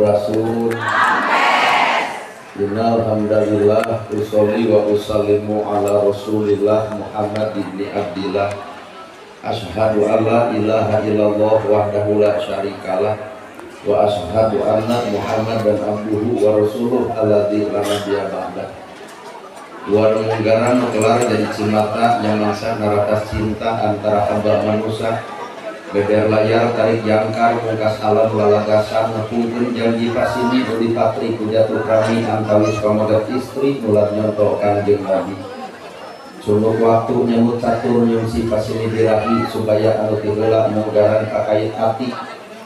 rasul. Innal hamdalillah usolli wa usallimu ala rasulillah Muhammad ibni Abdillah. Asyhadu an la ilaha illallah wahdahu la syarikalah wa asyhadu anna Muhammadan abduhu wa rasuluh alladzi la nabiyya ba'dah. Luar menggaran kelar jadi cimata yang mangsa naratas cinta antara hamba manusia. Beder layar tarik jangkar mungkas alam lalagasan ngepungkeun janji pasini udi patri kujatuh rami antawis pamagat istri nulat nyonto Kangjeng Nabi. Sungguh waktu nyamut catur nyung si pasini birahi supaya anu tiheula menggaran kakait hati.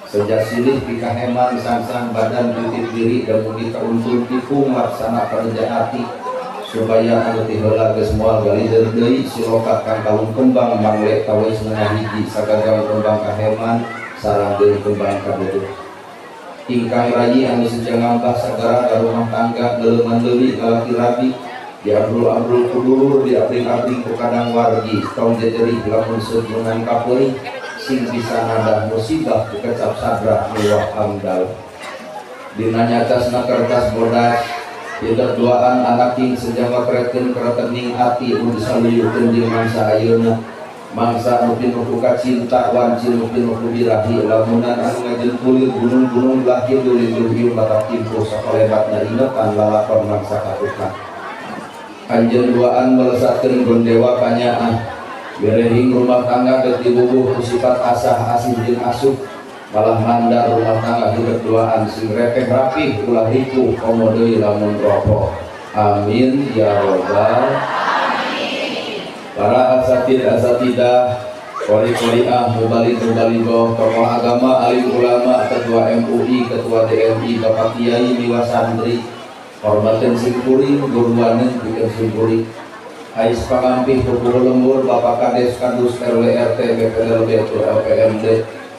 Sejak silih pikaheman sang-sang badan titip diri dan mudi kauntul tipung laksana kerja hati. Supaya anu tiheula geus moal galider deui silokat kang kalung kembang mangle tawes menah hiji sagagang kembang kaheman sareng deui kembang kaduduh. Ingkang rayi anu sejangambah sagara ka rumah tangga leuleman leuwih lalaki rabi diabrul-abrul ku dulur diabring-abring ku kadang wargi tong jejerih lamun seuntungan kapeuing sing bisa nadah musibah ku kecap sadra nuwah hamdal. Dina nyatasna kertas bodas tidak duaan anak king sejama kretin keretening hati mun disaluyukeun jeung mangsa ayeuna mangsa nu pinuh ka cinta wancil nu pinuh ku birahi lamunan anu ngajengkulir gunung-gunung lahir dulin-dulin batak timpuh sakalebatna ingetan lalakon mangsa katukan. Anjeun duaan melesatkeun gondewa panyaah berehing rumah tangga geus dibubuh ku sifat asah asih jeung asuh malah mandar rumah tangga hidup duaan sing repeh rapih ulah ripuh komo deui lamun rokok. Amin ya robbal alamin. Para asatidah qori-qoriah mubalik-mubalighah tokoh agama alim ulama ketua MUI ketua DMI Bapak Kiai miwa santri hormaten simkuring guruaneun pikeun simkuring ais pangampih pukul lembur Bapak Kades Kadus RW RT BPLB LPMD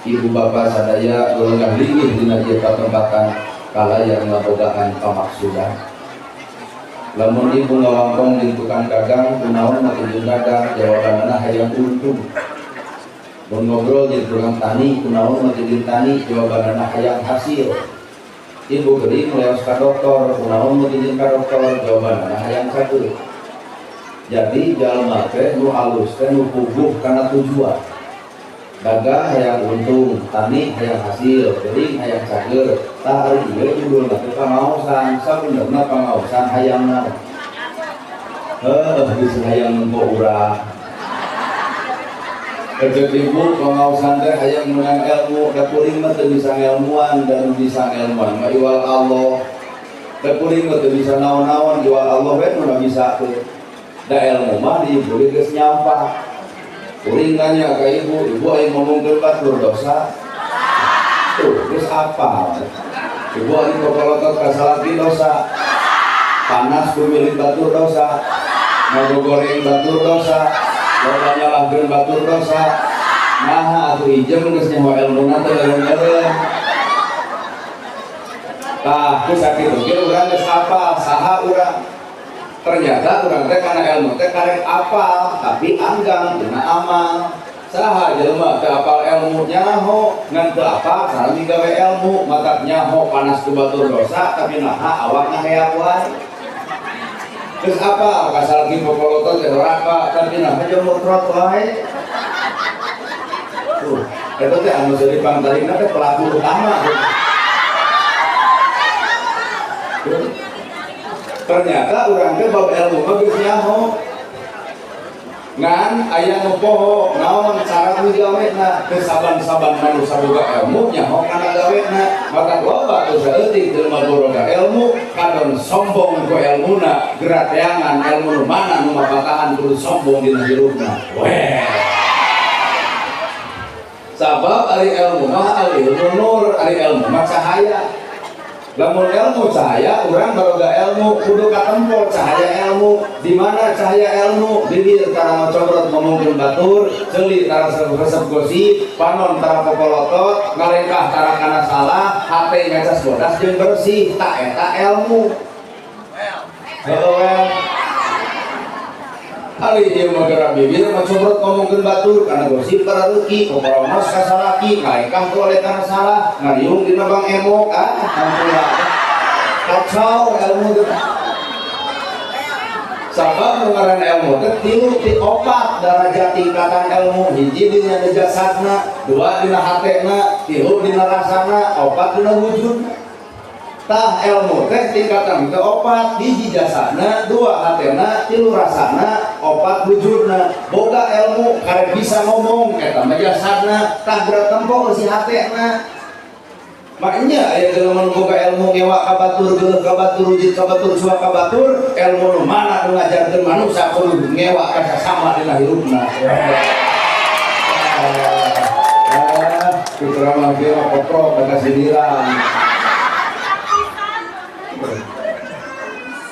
Ibu bapak sadaya golongan linggih dina ieu patempatan kalayang ngabogaan pamaksudan. Lamun ibu ngawangkong jeung tukang dagang kunaon make jeung dagang jawabanna hayang untung. Mun ngobrol jeung tukang tani kunaon make jeung tani jawabanna hayang hasil. Ibu geuning leos ka doktor kunaon make jeung ka doktor jawabanna hayang saeueut. Jadi jalma teh nu alus teh nu puguh kana tujuan. Dagang hayang untung, tani hayang hasil, geuning hayang cager. Tah ari ieu judulna teh pangaosan, sabenerna pangaosan hayang naon? Geus hayang nempo urang. Kerja ibu pangaosan teh hayang menang ilmu, da kuring mah teu bisa ngelmuan dan bisa ngelmuan mah iwal Allah. Da kuring mah teu bisa naon-naon iwal Allah we nu bisa teh. Da ilmu mah di ibu geus nyampah. Kuring nanya ke ibu aing ngomongkeun batur dosa. Tuh, geus apa? Ibu aing kokolotot ka salaki dosa. Panas pemilih batur dosa. Ngagogoreng batur dosa. Loba nyalahkeun batur dosa. Nah, atuh ijem geus nyaho elmuna teh eureun-eureun. Tah, geus sakitu ge urang geus hafal saha urang. Ternyata urang teh kana ilmu teh karek apal tapi anggang dina amal. Saha jelema teu apal ilmu nyaho ngan teu apal sareng gawe ilmu matak nyaho panas ku batur dosa tapi naha awakna heak wae. Geus apal kasal ki popolotot teh neraka tapi naha jeung mutrot wae. Tuh, eta teh anu jadi pangtarina teh pelaku utama. Ternyata urang teh bab ilmu mah geus nyaho. Ngan aya nu poho naon cara ngagawena teu saban-saban manusia boga ilmu nyaho kana gawena. Maka loba teu saeutik jelema boga ilmu kadon sombong ku ilmuna, gerateangan ilmu nu mana nu mapatahan kudu sombong dina hirupna. Weh. Sabab ari ilmu mah ari nur, ari ilmu mah cahaya. Lamun ilmu cahaya, urang baroga ilmu kudu katempo cahaya ilmu. Di mana cahaya ilmu? Bibir tara cobrot ngomongkeun batur, ceuli tara resep gosip, panon tara popolotot, ngalengkah tara kana salah, hate ngacas bodas jeung bersih, tak eta ilmu. Heueuh. Hari dia magara bibir macomrot ngomongkeun batur karena gosip para reuki koparonas kasalaki ngaekah tu oleh karena salah ngariung dina bang emok ampura kacau ilmu teh sabab ngaran ilmu teh tilu ti opat darajat tingkatan ilmu hiji dina jasadna dua dina hatena tilu dina rasana opat dina wujudna tah ilmu teh tingkatan teh opat hiji jasana dua hatena tilu rasana opat wujudna boga ilmu karek bisa ngomong eta mah jasadna tah berat tempo si hatena makanya aya jelema boga ilmu ngewa ka batur geuleuh ka batur wujud ka batur suwa ka batur ilmu nu mana nu ngajarkeun manusia kudu ngewa ka sasama dina hirupna putra mah kira koprok ka sindiran.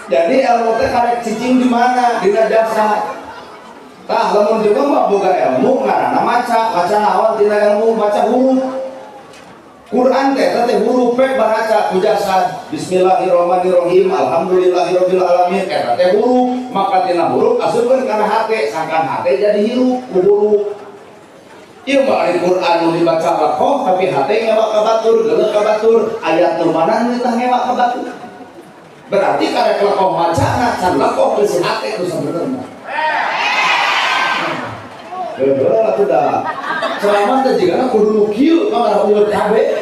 Jadi ilmu teh karek cicing di mana? Dina dasar. Tah lamun juga mah boga ilmu ngaranna maca naon dina ilmu maca huruf. Quran teh huruf pek baraca ku jasad. Bismillahirrahmanirrahim. Alhamdulillahirabbil alamin. Eta teh huruf, maka dina huruf asupkeun kana hate, sangkan hate jadi hirup ku huruf. Ieu mah ari Quran nu dibaca lakoh tapi hate ngewa ka batur, geuleuh ka batur, ayat nu mana nu tah ngewa ka batur. Berarti karek lakoh macana can lakoh ke si hati itu sebenarnya atuh dah selamat teh jigana kudu nu kieu mah ulet cabe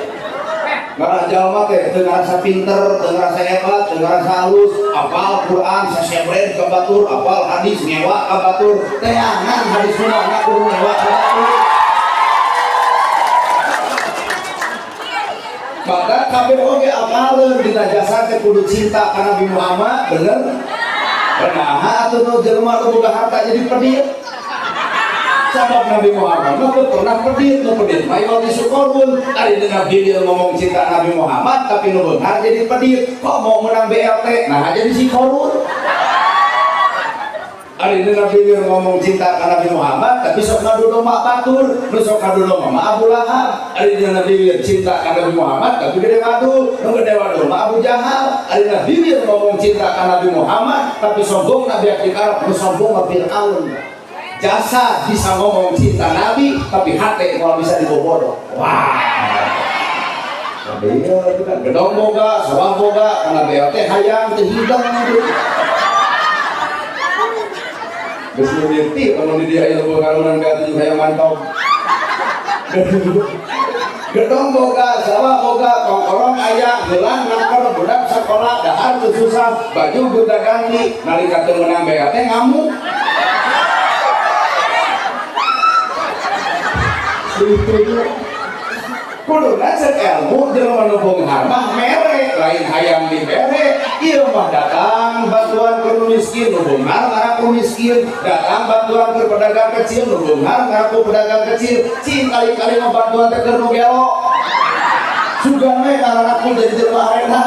ngaran jalma teh teu ngarasa pinter teu ngarasa hebat teu ngarasa halus apal Quran sasebred ka batur apal hadis ngewa ka batur teangan hadis mah kudu ngewa ka batur. Maka kabeh oge apaleun dina jasa teh kudu cinta ka Nabi Muhammad bener? Benaha atuh nu jelema nu boga harta jadi pedit. Sabab Nabi Muhammad mah teu pernah pedit, nu pedit mah ieu disukorun. Ari dina video ngomong cinta Nabi Muhammad tapi nu beunghar jadi pedit. Kok mau menang BLT? Nah jadi si korun. Ari dina video ngomong cinta ka Nabi Muhammad tapi sok ngadu domba batur, nu sok ngadu domba mah Abu Lahab. Ari dina video cinta ka Nabi Muhammad tapi gede ngadu, nu gede ngadu mah Abu Jahal. Ari dina video ngomong cinta ka Nabi Muhammad tapi sombong Nabi Abdi Arab, nu sombong mah Fir'aun. Jasa bisa ngomong cinta Nabi tapi hati kalau bisa dibobodo. Wah. Iya itu kan gedong boga, sawah boga, kana BLT hayang teu hidang gitu. Geus ngerti kalau di dia ilmu karunan ka tujuh hayang mantau. Gedong boga, sawah boga, kongkorong aya, gelang nangkor budak sekolah, dahar teu susah, baju budak ganti, nalika teu meunang BLT ngamuk. Kuduna cek ilmu jelema nu beunghar mah mere lain hayang dibere ieu mah datang bantuan ke miskin nu beunghar ngara ku miskin datang bantuan ke pedagang kecil nu beunghar ngara ku pedagang kecil cing kali-kali mah bantuan teh keur nu gelo sugan we ngara ku jadi jelema harena.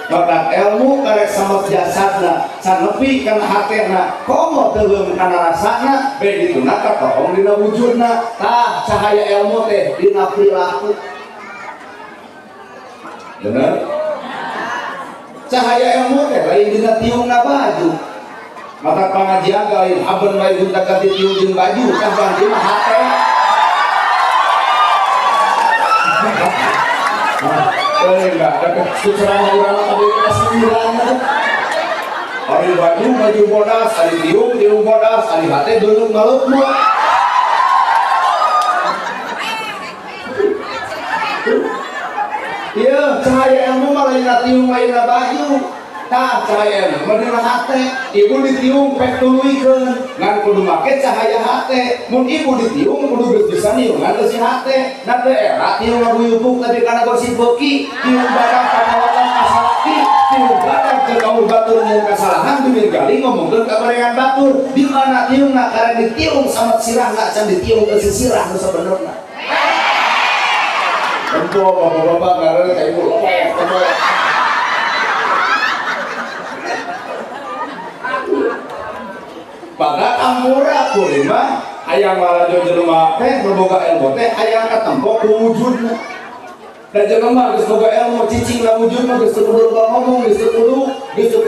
Maka ilmu karek sama jasadna can nepi kana hatena komo teuleum kana rasana bae dituna katoong dina wujudna tah cahaya ilmu teh dina perilaku bener cahaya ilmu teh lain dina tiungna baju maka pangajian lain haben bae gunta ganti tiung jeung baju tah ganti mah hate. Enggak ada kesusahan orang tapi kesembilan hari baju bodas hari tiung bodas hari hati belum ngelup mu iya cahaya ilmu malah ina tiung lainna baju tah cahaya ilmu dina hate ibu ditiung pek tuluikeun ngan kudu make cahaya hate mun ibu ditiung kudu geus bisa niungan teh si hate na teh era tiung ngabuyubuk tadi kana gosip beuki tiung badak kanawalan kasalaki tiung badak ke kaul batur nyeun kasalahan dumin gali ngomongkeun kabarengan batur di mana tiungna karek ditiung sama sirahna can ditiung ke sirah nu sabenerna tentu bapak-bapak karek ka ibu pada ampura kulima hayang malajo jelema teh berboga ilmu teh hayang katempo ku wujudna Dan jelema geus boga ilmu cicing na wujud mah geus kudu ngomong, geus kudu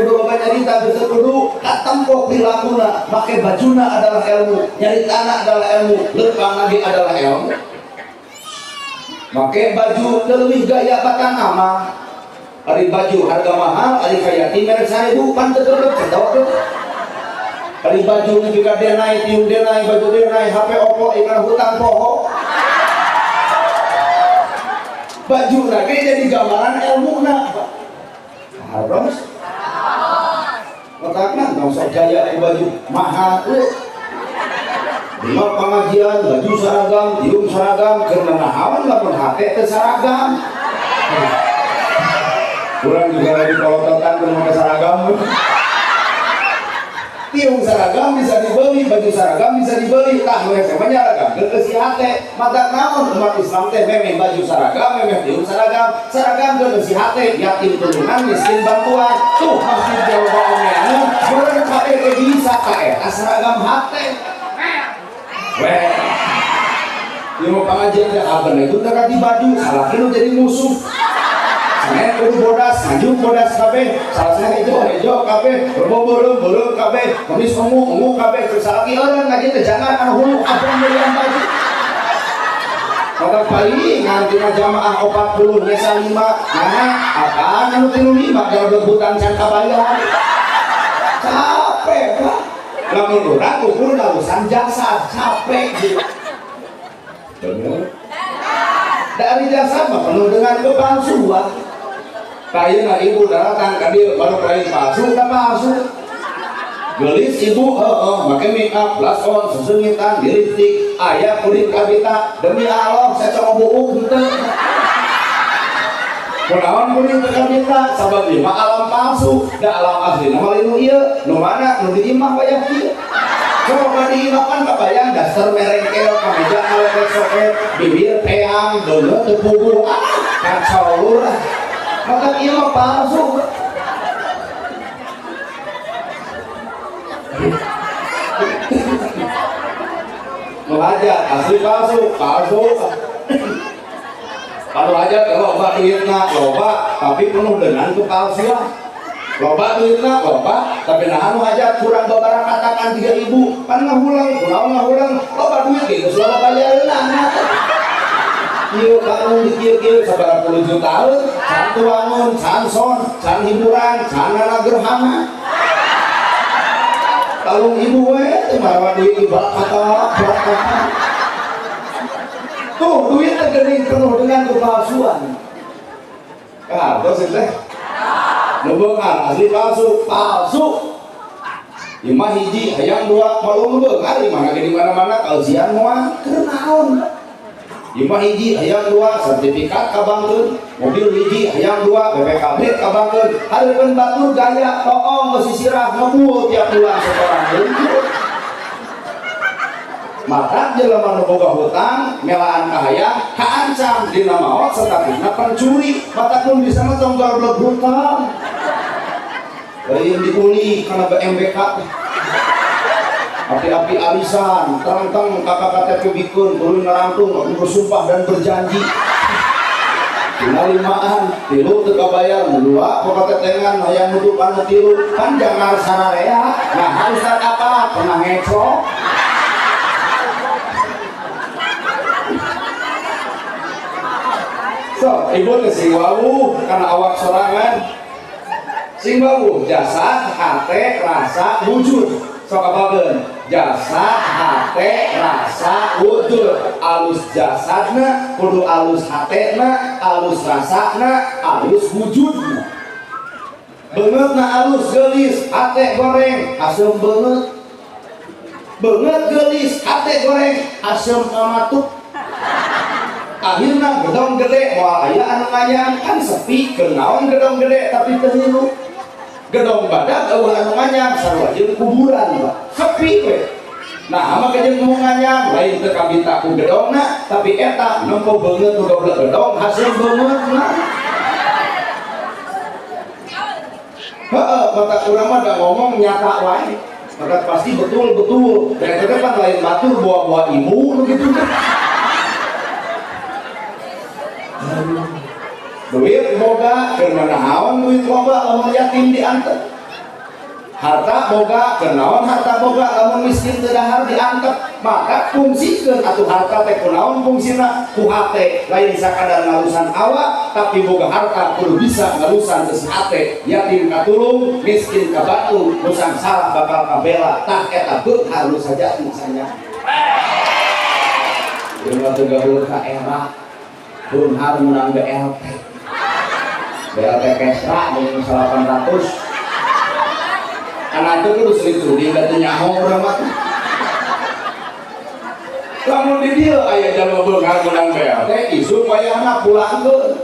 loba nyarita, geus kudu katempo pilakuna. Make bajuna adalah ilmu, nyaritana adalah ilmu, leumpang lagi adalah ilmu. Make baju leuwih gaya batang ama. Ari baju harga mahal, ari kayati merek 1000 pan teu geudeuk ketawa. Ari baju juga denai, tiung denai, baju denai, HP Oppo ikan hutang poho. Baju lagi jadi gambaran ilmu na harus otakna nggak usah gaya baju mahal lima pengajian baju seragam tiung seragam karena nahawan lamun hati ke seragam kurang juga lagi polototan ke seragam tiung seragam bisa dibeli, baju seragam bisa dibeli, tah nu sama seragam ke si hate, mata naon umat Islam teh memeh baju seragam, memeh tiung seragam, seragam ke si hate, yatim turunan, miskin bantuan, tuh masjid Jawa omeana, orang kae ge bisa kae, seragam hate, weh, ilmu pengajian teh aben itu teh di baju, salah kilo jadi musuh. Saya kudu bodas, maju bodas kabeh, salahnya hijau kabeh, berbolong kabeh, kumis ungu kabeh, tersalaki orang ngaji teh jangan anu hulu abang belian baju. Kata bayi nganti jamaah 40 nyesa 5, nah apaan anu 5 kalau rebutan can kabayar. Capek Pak. Lamun urang ukur urusan jasad, capek gitu. Bener. Dari jasad mah penuh dengan kepalsuan. Kain ibu datang ke dia baru kain palsu udah palsu gelis ibu pakai make up blush on sesengitan di lipstick ayah kulit kabita demi Allah saya coba buuk gitu kunaon kulit kabita sabab lima alam palsu da alam asli nama linu iya nu mana nu di imah wayah ieu coba di imah kan kabayang dasar merengkel kameja alek soket bibir peang dono teu puguh kacau lah maka iya mah palsu. Mengajar asli palsu. Kalau aja loba duitna loba tapi penuh dengan kepalsuan. Loba duitna loba tapi nah anu hajat kurang babaraha katakan 3.000 kan ngahulang kunaon loba duit geus loba bayareunna. Kieu bangun di kieu sabaraha puluh juta can tuangun, can son, can hiburan, can gerhana. Talung ibu we teh mawa duit ibak kata. Tuh duit teh geuning penuh dengan kepalsuan. Tos teh. Nu beungar asli palsu. Imah hiji hayang dua malu beungar imah ge di mana-mana kausian moal keur naon. Imah hiji hayang 2 sertifikat kabangkeun, mobil hiji hayang 2 BPKB kabangkeun, hareupeun batur gaya toong geus sisirah ngebul tiap bulan setoran heungkeun. Maka jelema nu boga hutang melaan kahayang kaancam dina maot statusna pencuri, matakeun bisa mah tong goblok hutang. Lain diuli kana BMBK. Api-api alisan, terang-terang kakak KTP bikin, turun ngerangtung, bersumpah dan berjanji. Penerimaan, tilu teka bayar, dua, pokok tetengan, yang nutupan tilu, kan jangan sararea. Nah harus apa? Pernah ngecok. So, ibu sing wawu karena awak sorangan. Sing wawu jasad, hate, rasa, wujud. Sok apakeun? Jasad, hate, rasa, wujud. Alus jasadna, kudu alus hatena, alus rasana, alus wujudna. Beungeutna alus geulis, hate goreng, asem beungeut. Beungeut geulis, hate goreng, asem amatuk. Akhirna gedong gede, moal aya anu nganyang kan sepi, kenaon gedong gede tapi teu hirup. Gedong badak eueuh anu nganyang sarua jeung kuburan Pak. Sepi we. Nah, ama kejeng nu nganyang lain teu kabita ku gedongna, tapi eta nempo beungeut nu goblok gedong hasil beungeutna. Heeh, mata urang mah da ngomong nyata wae. Maka pasti betul. Dan eta kan lain batur bawa-bawa ilmu begitu kan. duit boga keur naon duit loba lamun yatim diantep, harta boga keur naon harta boga lamun miskin teu dahar diantep. Maka fungsikeun atuh harta teh kunaon fungsina, ku hate lain sakadar ngalusan awak tapi boga harta kudu bisa ngalusan geus hate. Yatim katulung, miskin ka batu, nu sangsara bakal kabela, tah eta beunghar nu saja misalnya. Jeung teu gaul ka era beunghar menang BLT. BLT Kesra jeung 800. Anak itu kudu sering judi da teu nyaho urang mah. Lamun di dieu aya jalma beunghar menang BLT, isu wayahna pulangkeun.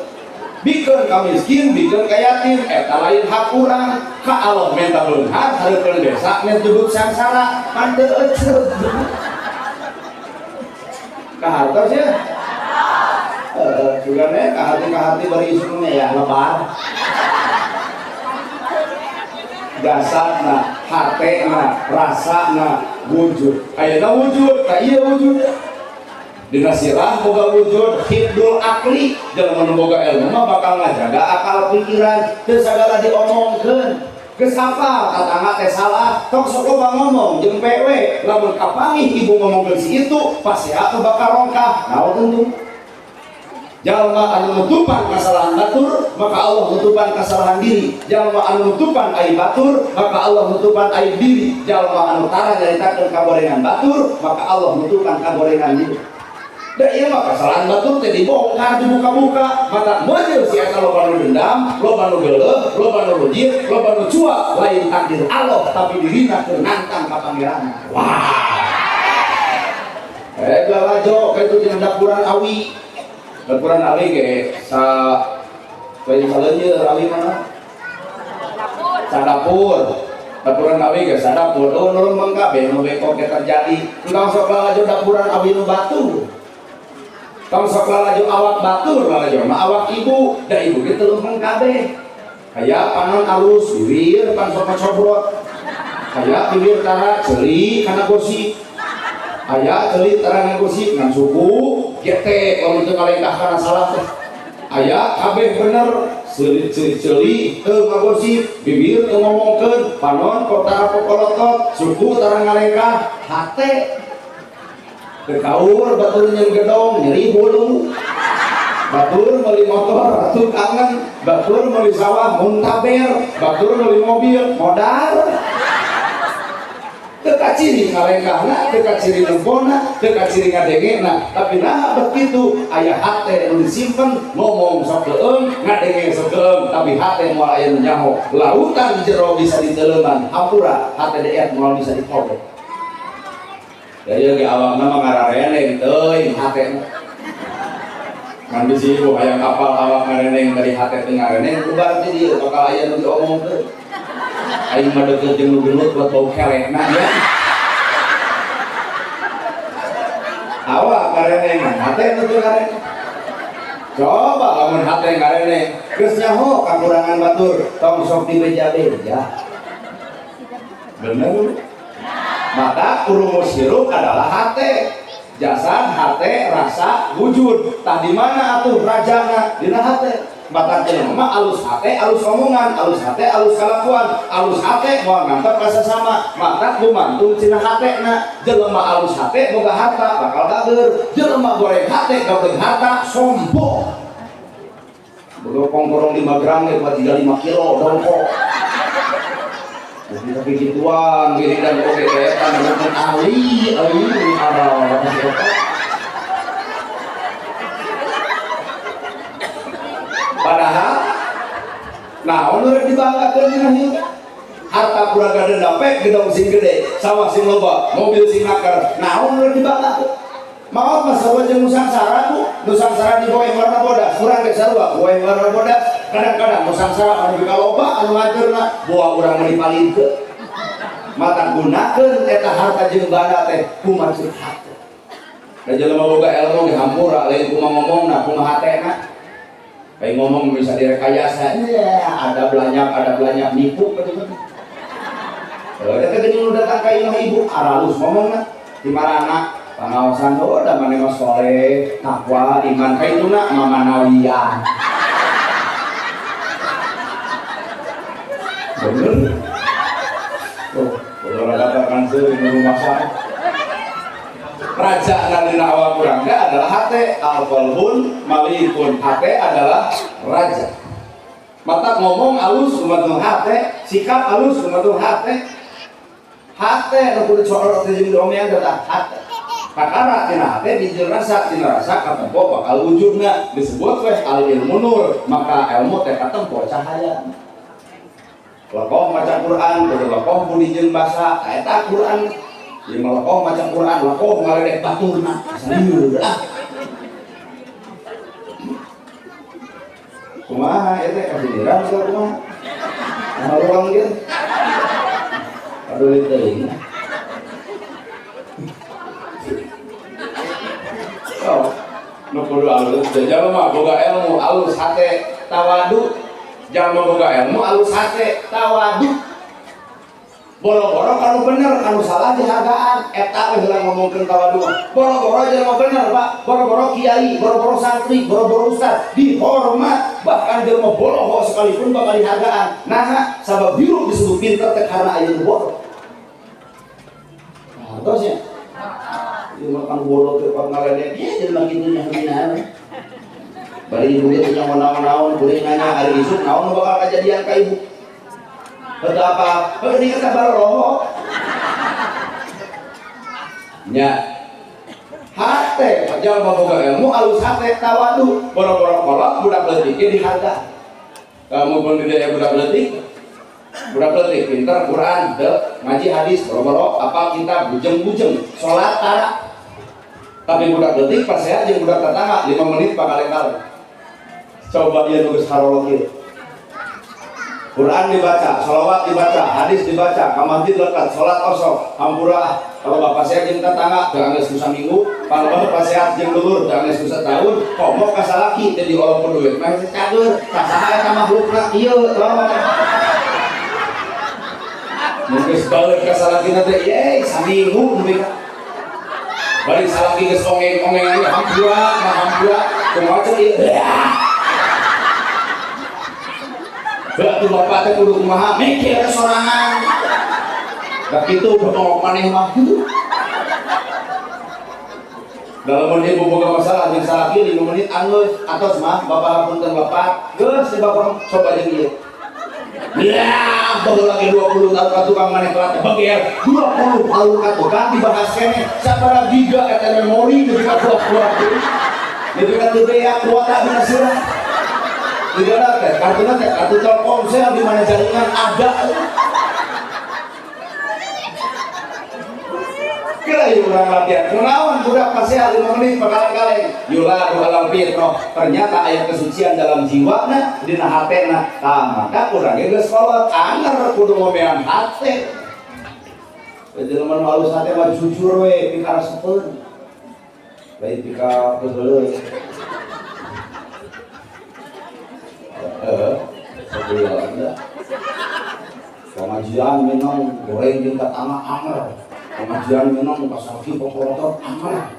Bikeun ka miskin, bikeun ka yatim, eta lain hak urang. Ka Allah minta beunghar, hareupeun desa men duduk sangsara, kan teu eceuk. Ka harta sia. Juga nih hati bari isunya ya lebar. Jasadna, hatena, rasana, wujud. Ayeuna wujud, ka ieu wujud. Dina sirah boga wujud hidul akli, jelema nu boga ilmu mah bakal ngajaga akal pikiran, teu sagala diomongkeun. Geus hafal tatangga teh salah, tong sok loba ngomong jeung PW, lamun kapangih ibu ngomongkeun si itu, pasti atuh bakal rongkah. Naon tentu jalma anu nutupan kesalahan batur, maka Allah nutupan kesalahan diri. Jalma anu nutupan aib batur, maka Allah nutupan aib diri. Jalma anu tara nyaritakeun kagorengan batur, maka Allah nutupan kagorengan diri. Da ieu mah kesalahan batur teh dibongkar dibuka-buka, mata mobil si eta loba nu dendam, loba nu geuleuh, loba nu rujit, loba nu cuak, lain takdir Allah tapi dirina keur nantang ka pangeranna. Wah. Galajo kitu dina dapuran awi. Dapuran awi ge sa bayi saleunyeur awi mana? Sadapur. Dapuran awi ge sadapur. Oh nulung mangkabe nu beko ge terjadi. Engkau sok lalajo dapuran awi nu batu. Tong sok lalajo awak batur lalajo mah awak ibu, da ibu ge teu mangkabe. Aya panon alus bibir pan sok cobrot. Aya bibir tara ceuli kana gosip. Aya ceuli tara ngagosip ngan suku gete lamun teu kalengkah kana salah teh. Aya kabeh bener ceuli teu ngagosip, bibir teu ngomongkeun, panon kotara pokolotot, suku tara ngalengkah, hate teu kaur batur nyeun gedong nyeri bulu. Batur meuli motor atuh kangen, batur meuli sawah muntaber, batur meuli mobil modal. Teu kaciri ngalengkahna, teu kaciri nempona, teu kaciri ngadengena, tapi nah begitu aya hate nu disimpen, ngomong sok teueung, ngadenge sok teueung, tapi hate moal aya nu nyaho. Lautan jero bisa diteleuman, hampura hate deet moal bisa dikobek. Da ieu ge awakna mah ngarareneng teuing hatena. Ngan bisi ibu hayang kapal awak ngareneng dari hate teu ngareneng, berarti dieu bakal aya nu diomongkeun. Aing mah deukeut jeung nu gelut buat bau kelekna ya. Awak ngarenengan, hate nu teu ngareneng. Coba lamun hate ngareneng, geus nyaho kakurangan batur, tong sok dibeja-beja. Bener. Maka urumus hirup adalah hate. Jasad, hate, rasa, wujud. Tah di mana atuh rajana? Dina hate. Mata jelema alus hate, alus omongan, alus hate, alus kalakuan, alus hate moal ngantep ka sasama. Mata gumantung cina hatena. Jelema alus hate boga harta bakal dager. Jelema goreng hate gaweung harta sombong. Boga kongkorong 5 gram ge buat 35 kilo dongkok. Tapi gituan gini dan oke kayak kan ahli ada padahal nah menurut dibanggakeun dina hieu harta kuraga dendapek gedong sing gede sawah sing loba mobil sing nakar naon menurut dibanggakeun maot mah sarua jeung nusangsara nusangsara di boe warna bodas urang ge sarua boe warna bodas kadang-kadang nusangsara anu juga loba anu ngajeurna boa urang mah dipalingkeun mata gunakeun eta harta jeung banda teh kumaha hate da jelema boga ilmu ge hampura lain kumaha ngomongna kumaha hatena kayak ngomong bisa direkayasa ada banyak nipu betul-betul. Kalau ada kegening udah datang ke imah ibu aralus ngomongna di marana pangawasan da mane mas soleh takwa iman kaituna mamanawian Bener. Oh, kalau katakan sering rumah saya. Raja nalina awal kurangga adalah hate, al-qalbun malikun, hate adalah raja. Mata ngomong alus kumatung hate, sikap alus kumatung hate. Hate nu kudu corot jeung domean adalah hate. Kakara tina hate dijieun rasa, tina rasa katempo bakal wujudna disebut weh al ilmu nur, maka ilmu teh katempo cahaya. Lakoh maca Quran, kudu lakoh budi jeung basa, eta Quran. Yang lakoh maca Quran, lakoh ngaledek baturna, serius lah. Kumaha eta kasindiran ka kumaha? Maluang dia. Aduh teuing. Oh, nu kudu alus, jalma boga ilmu alus hate tawadu. Jalma boga ilmu alus hate tawadu. Boro-boro kalau bener, kalau salah dihargaan. Eta we heula ngomongkeun tawadu. Boro-boro jalma bener, Pak. Boro-boro kiai, boro-boro santri, boro-boro ustaz dihormat, bahkan jalma boloho sekalipun bakal dihargaan. Nah, sabab biru disebut pinter teh karena aya nu bodoh. Nah, terus ya. Ieu makan bodoh teh pak ngaledek, ya jelema kitu nya heunahan. Bari ibu teh nya naon-naon, kuring nanya hari isuk naon bakal kejadian ka ibu. Betul apa? Ini kata baroho. Nya. Hate, jalma boga ilmu alus hate tawadu. Boro-boro kolot budak leutik diharga. Kamu pun tidak budak leutik. Budak leutik pinter Quran, ngaji hadis, boro-boro apa kitab bujeng-bujeng, salat tara. Tapi budak leutik pas sehat jeung budak tetangga 5 menit pakale-kale. Coba dia nulis harolo kieu. Quran dibaca, sholawat dibaca, hadis dibaca, kamasjid lekat, sholat osok, hampura. Kalau bapak sehat jeung tetangga, jangan susah minggu. Kalau bapak sehat jeung dulur, jangan susah tahun. Komok kasalaki, jadi walaupun duit, masih cager. Kasaha eta makhlukna, ieu, mungkin sebalik kasalaki nanti, yeay, saminggu, mereka. Balik salaki ke ongeng-ongengannya, hampura, kumaca ieu. Berarti bapak teh kudu kumaha mikir sorangan. Da kitu bengok maneh mah kitu. Dalam ibu boga masalah jeung salaki 5 menit anggeus atos mah bapak hapunten bapak. Geus si bapak coba jeung ieu. Ya, baru lagi 20 tahun ka tukang maneh kelat beger 20 tahun ka tukang dibahas keneh sabaraha giga eta memori nepi ka kuat-kuat. Nepi ka teu beak kuota dina sirah. Tidak ada, kartu Telkomsel di mana jaringan ada. Kira yuk orang latihan, kenawan budak masih 5 menit pakale-kale. Yula alam pirno, ternyata ayat kesucian dalam jiwa na, dina hatena. Maka kurangnya geus kolot, anger kudu ngomean hate. Jadi teman halus hate mah jujur we, pikar sepeun. Lain pikar keuleuh. Pengajian minum goreng tingkat tanah amer, pengajian minum kasaki pokorotor amer.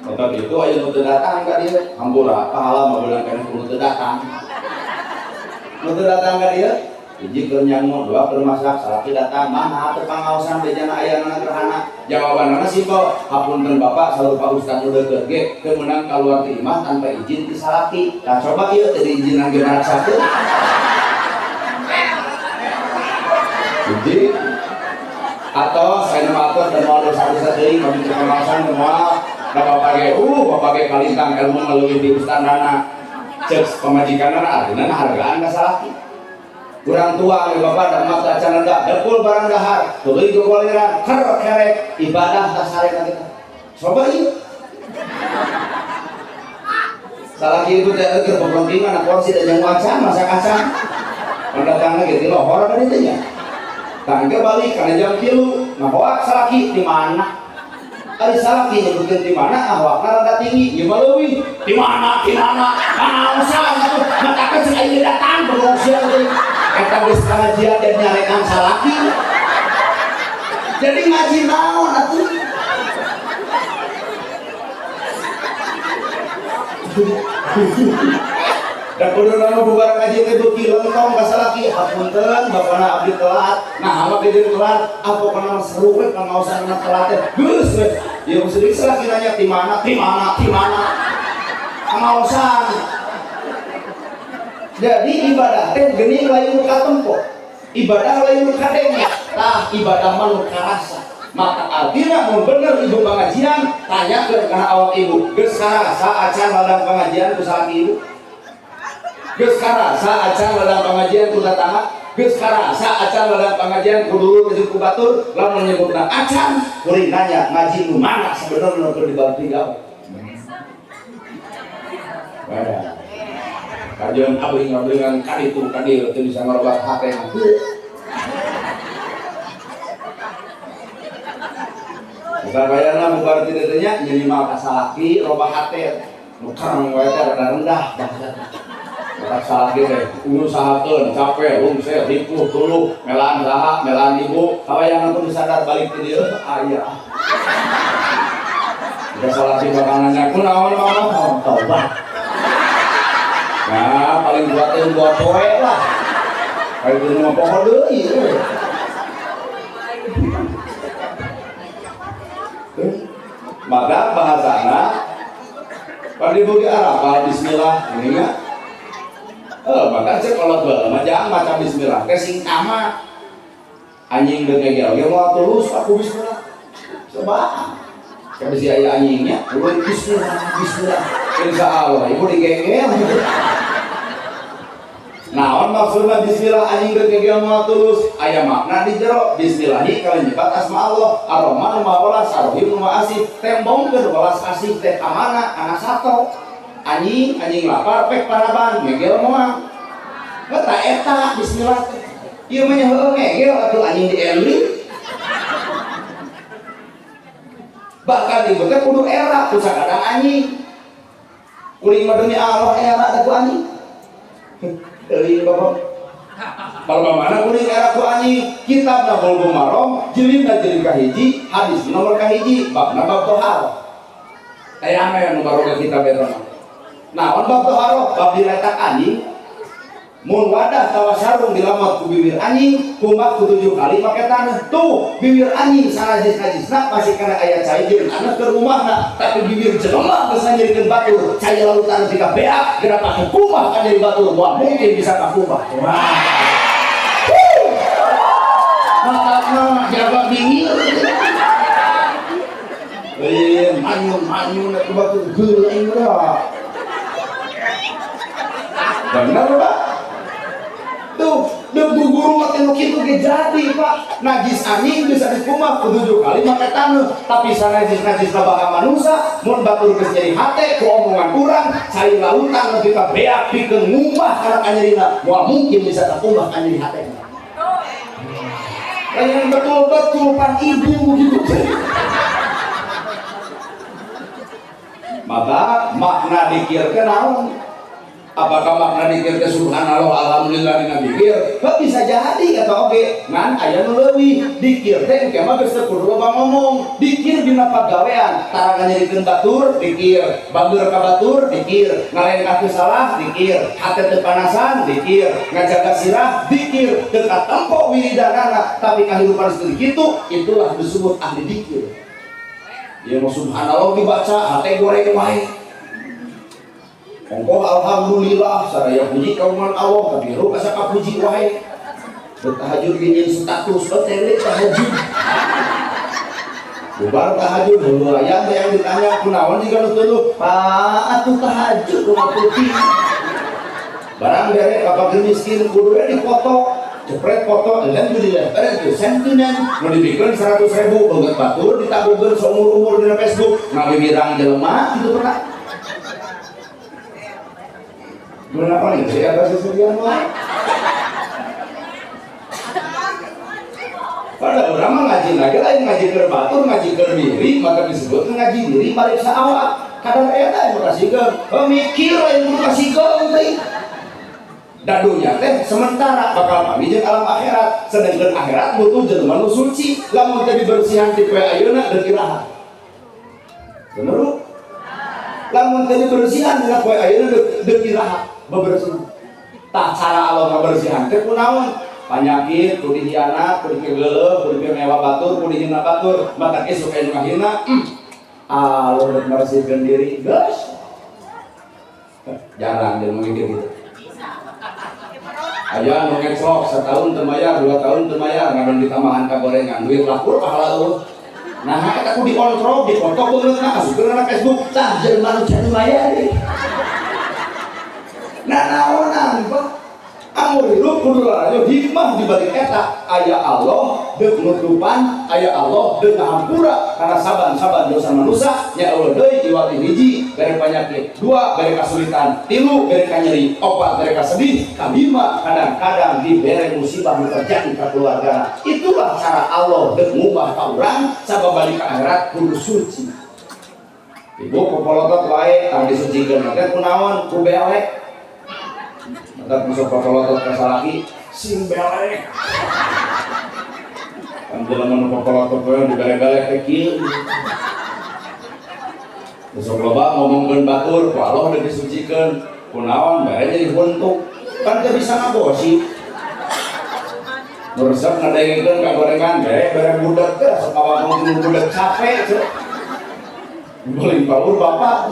Tetapi itu aja nu datang ka dia, hampura pahala mah bulan kana kudu datang. Nu datang ka dia, hiji keur nyangu, dua keur masak, salaki datang, mana teu pangaosan bejana aya na gerhana. Jawabanna simpel, hapunten Bapak saur Pak Ustaz nu deukeut ge teu meunang kaluar ti imah tanpa izin ti salaki. Tah coba ieu teu diizinan ge sakeun. Jadi atau saya nematos dan mau dosa-dosa deui kami pengawasan semua Bapak ge kalintang ilmu melalui di ustadana cek pemajikanna artinya hargaan ka salaki. Kurang tua nih bapak dan mata cananda dekul barang dahar tuluy gogoleran kerek ibadah tasarena kita coba ieu salaki itu teh keur pemrontingan porsi da jeung wacan masak acan pendatangna ge ti lohor ka ditu nya tangke balik kana jam 3 nah hoak salaki di mana ari salaki nyebutkeun di mana ahwakna rada tinggi ieu mah leuwih di mana kanaosan atuh matakeun ceuk aya datang bengong sia teh eta geus pengajian dan nyarekan salaki jadi ngaji naon atuh Dan kudu nama bubar ngaji teh beuki lentong ka salaki hapunten bapana abdi telat. Nah ama gede telat apa kana seru we pangaosan telat teh. Geus we. Ieu mesti salaki nanya di mana? Pangaosan. Jadi ibadah teh geuning lain ka tempo. Ibadah lain ka denge. Tah ibadah mah nu karasa. Maka artinya mun bener ibu pengajian tanya ke kana awak ibu. Geus karasa acan ladang pengajian ku salaki ibu. Geus karasa acan ladang pengajian ku tatangga, geus karasa acan ladang pengajian ku dulur jeung ku batur, lamun nyebutna acan, kuring nanya ngaji nu mana sabenerna keur dibantu gawe. Bada. Kajian abling-ablingan kaditu kadieu teu bisa ngorbat hate mah. Sabayana bubar ti teh nya minimal ka salaki loba hate. Nu karang wae teh rada rendah bahasana. Salah gitu, usahakeun capek, saya ripuh dulu, melaan saha, melaan ibu, kawayangan pun sadar balik ke dia, ayah. Udah salah di bakangannya, aku naon mau taubat. Nah, paling buatin buat poe lah, kayak di rumah pohon deui. Maka bahasana, pada bagi Arab, Bismillah, ini ya. Maka cek kalau jangan macam bismillah kesing ama anjing degegel ge moal tulus aku bismillah coba kabeh si aya anjingnya ulun bismillah insyaallah ibu digegel naon maksudna bismillah anjing degegel moal tulus aya makna di jero bismillahi kalau nyebat asma Allah ar-rahman maha welas ar-rahim maha asih tembongkeun welas asih teh ka mana anak sato anjing lapar pek paraban ngegel moal eta eta bismillah ieu mah heueuh ngegel atuh anjing di eli bahkan ieu teh kudu era ku sakadang anjing kuring mah demi Allah era atuh anjing euy bapak Bagaimana kuring era ku anjing kitabna Bulughul Maram jilidna jilid kahiji hadis nomor kahiji babna bab tohar aya ame nu baroga kitab eta mah naon bab tohar bab diletak anjing mun wadah tawa sarung dilamat ku bibir anjing kumat ku 7 kali make tanah tuh bibir anjing sanajis-najisna masih kana aya cai jeung anak ke rumahna tapi bibir jelema geus ngajadikeun batur cai lautan tika beak geura pake kumah ka jadi batur moal mungkin bisa ka kumah wah makana jaga dingin manyun ku batur geuling dah bener Pak tuh debu guru mah teh kitu ge jadi Pak najis anjing bisa dikumah ku 7 kali make taneuh tapi sanajis-najis babaga manusia mun batur geus jadi hate ku omongan urang cai lautan nepi ka beak pikeun ngumah kana kanyerina moal mungkin bisa kakumah ka jadi hate yang betul-betul pan ibu gitu maka makna dikir ke naon apakah makna dikir ke subhanallah alhamdulillah dina dikir bisa jadi atau oke ngan aya nu leuwih dikir teh engke mah geus teu kudu loba ngomong dikir dina pagawean tara nganyerikeun batur dikir batur ka batur dikir ngalain salah dikir hate teu panasan dikir ngajaga sirah dikir teu katempo wiridanana tapi kahirupan seperti kitu itulah disebut ahli dikir ya subhanallah dibaca hate goreng wae engkau alhamdulillah saraya puji kauman Allah tapi ru asa kapuji wae tahajud geuning status tele tahajud bubar tahajud heula aya yang ditanya kunaon jiga nu tuluy Pak atuh tahajud rumah putih barang bere kapag miskin kudu dipoto cepret foto alhamdulillah beres sentinan mau dibikeun 100.000 beungeut batur ditabuhkeun seumur-umur dina Facebook ngabibirang jelema kitu pernah kenapa nih? Saya ada sesuatu mah. Pada orang mah ngaji lagi lain ngaji ke batur, ngaji ke diri, maka disebut ngaji diri balik saawak. Kadang eta yang kasih ke pemikir yang kasih ke teh. Dadunya teh sementara bakal mami jeung alam akhirat, sedangkan akhirat butuh jelema nu suci, lamun teh dibersihan ti poe ayeuna deuk iraha. Bener? Lamun teh dibersihan dina poe ayeuna deuk iraha. bebersih. Tak cara Allah ngabersihan teh kunaon? Panyakit, kudu hianat, kudu geuleuh, kudu mewah batur, kudu hina batur, mata esuk aya nu ngahina. Allah rek ngabersihkeun diri, geus. Jarang dia mikir gitu. Aya nu ngeclok setahun teu mayar, 2 tahun teu mayar, ngadon ditambahan ka gorengan, duit lapur pahala eueuh. Nah, eta kudu dikontrol, dipoto beungeutna, asupkeun na Facebook, tah jelema nu can mayar. Nah, naonan, Pak? Amur hirup kudu larajo hikmah dibalik eta, aya Allah deuk nutupan, aya Allah deuk ngahampura karena saban-saban dosa manusia nya Allah deui iwati hiji bere panyakit, 2 bere kasulitan, 3 bere kanyeri, 4 bere kasedih, 5 kadang-kadang dibere musibah nu terjadi ka keluarga. Itulah cara Allah deuk ngubah ka urang sababalik ka akhirat kudu suci. Ibu popolotot wae tang disucikeun teh kunaon? Ku belek. Mantap masuk popolotot ka salaki sing belek. Kan jelema nu popolotot we dibelek-belek teh kieu. Besok loba ngomongkeun batur ku Allah udah disucikeun. Kunaon bae jadi huntuk. Kan teu bisa ngabosi. Meresep ngadengekeun ka gorengan bere budak teh sok ngomong budak capek cenah. Beuling baur bapak.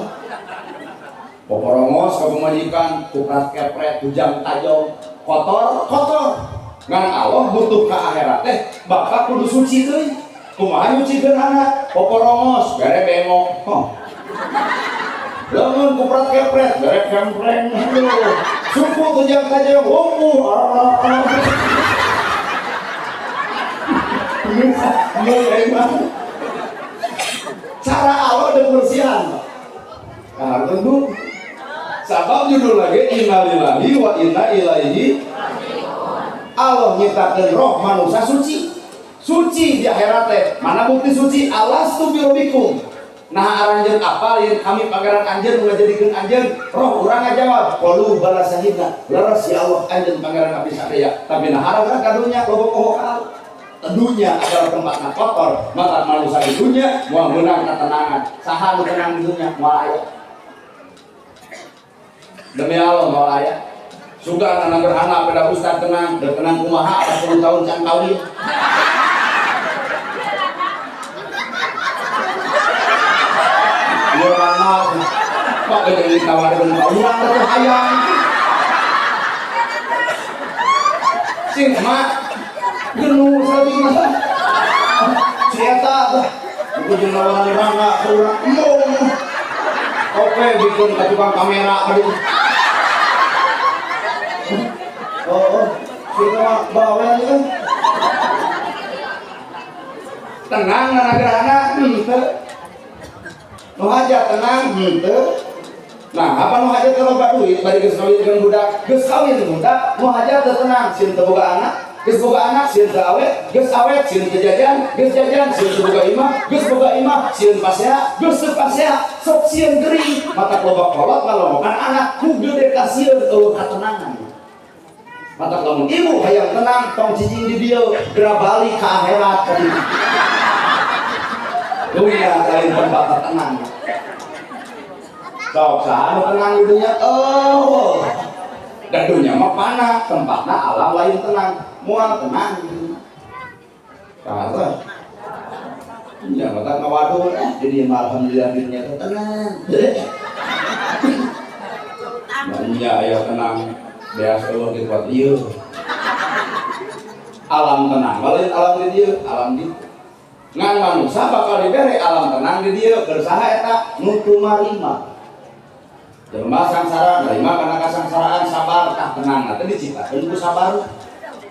Poporongos ka pemajikan, kuprat kepret, tujang tajong, kotor. Ngan Allah butuh ka akhirat teh, bapak kudu suci teuing. Kumaha nyucikeun anak? Poporongos bere bengok. Lamun kuprat kepret, bere kempreng. Suku tujang tajong, cara Allah udah bersihan. Nah, tentu sabab judul lagi innalillahi wa inna ilaihi. Allah nyiptakeun roh manusia suci di akhirat teh. Mana bukti suci? Alastu birobikum. Nah aranjeun apa yang kami pangeran anjeun ngajadikeun anjeun roh urang ngajawab qalu bala sahibna laras ya Allah anjeun pangeran abdi sadaya tapi nah hareup kadunya loba ka dunia adalah tempatna kotor maka manusia di dunia moal meunang ketenangan saha nu tenang di dunia moal aya demi Allah moal aya sugan anak gerhana pada ustaz tenang tenang kumaha 10 tahun can kawin ieu mana kok jadi ditawarkeun ka urang teh hayang sing mah genuh saeutik mah si eta aku jeung lawan rangga urang embung oke bikin ka tukang kamera tadi si eta mah bawel kan tenang nanagerana henteu nu hajat tenang henteu nah apa nu hajat teh loba duit bari geus kawin budak geus kawin budak nu hajat teh tenang sieun teu boga anak geus boga anak sieun teu awet geus awet sieun teu jajan geus jajan sieun teu boga imah geus boga imah sieun pasea geus teu pasea sok sieun geuring mata loba kolot ngalomokan anak ku gede ka sieun eueuh katenangan mata lamun ibu hayang tenang tong cicing di dieu geura balik ka akhirat tadi dunia lain tempat tenang sok saha nu tenang di dunia dan dunia mah panah tempatna alam lain tenang moal tenang karena ya mata ngawadul jadi alhamdulillah dunia tenang banyak aya tenang beas eueuh di kuat ieu alam tenang lain alam di dieu alam di ngan manusia bakal dibere alam tenang di dieu keur saha eta nu tumarima jelema sangsara narima kana kasangsaraan sabar tah tenang teh diciptakeun ku sabar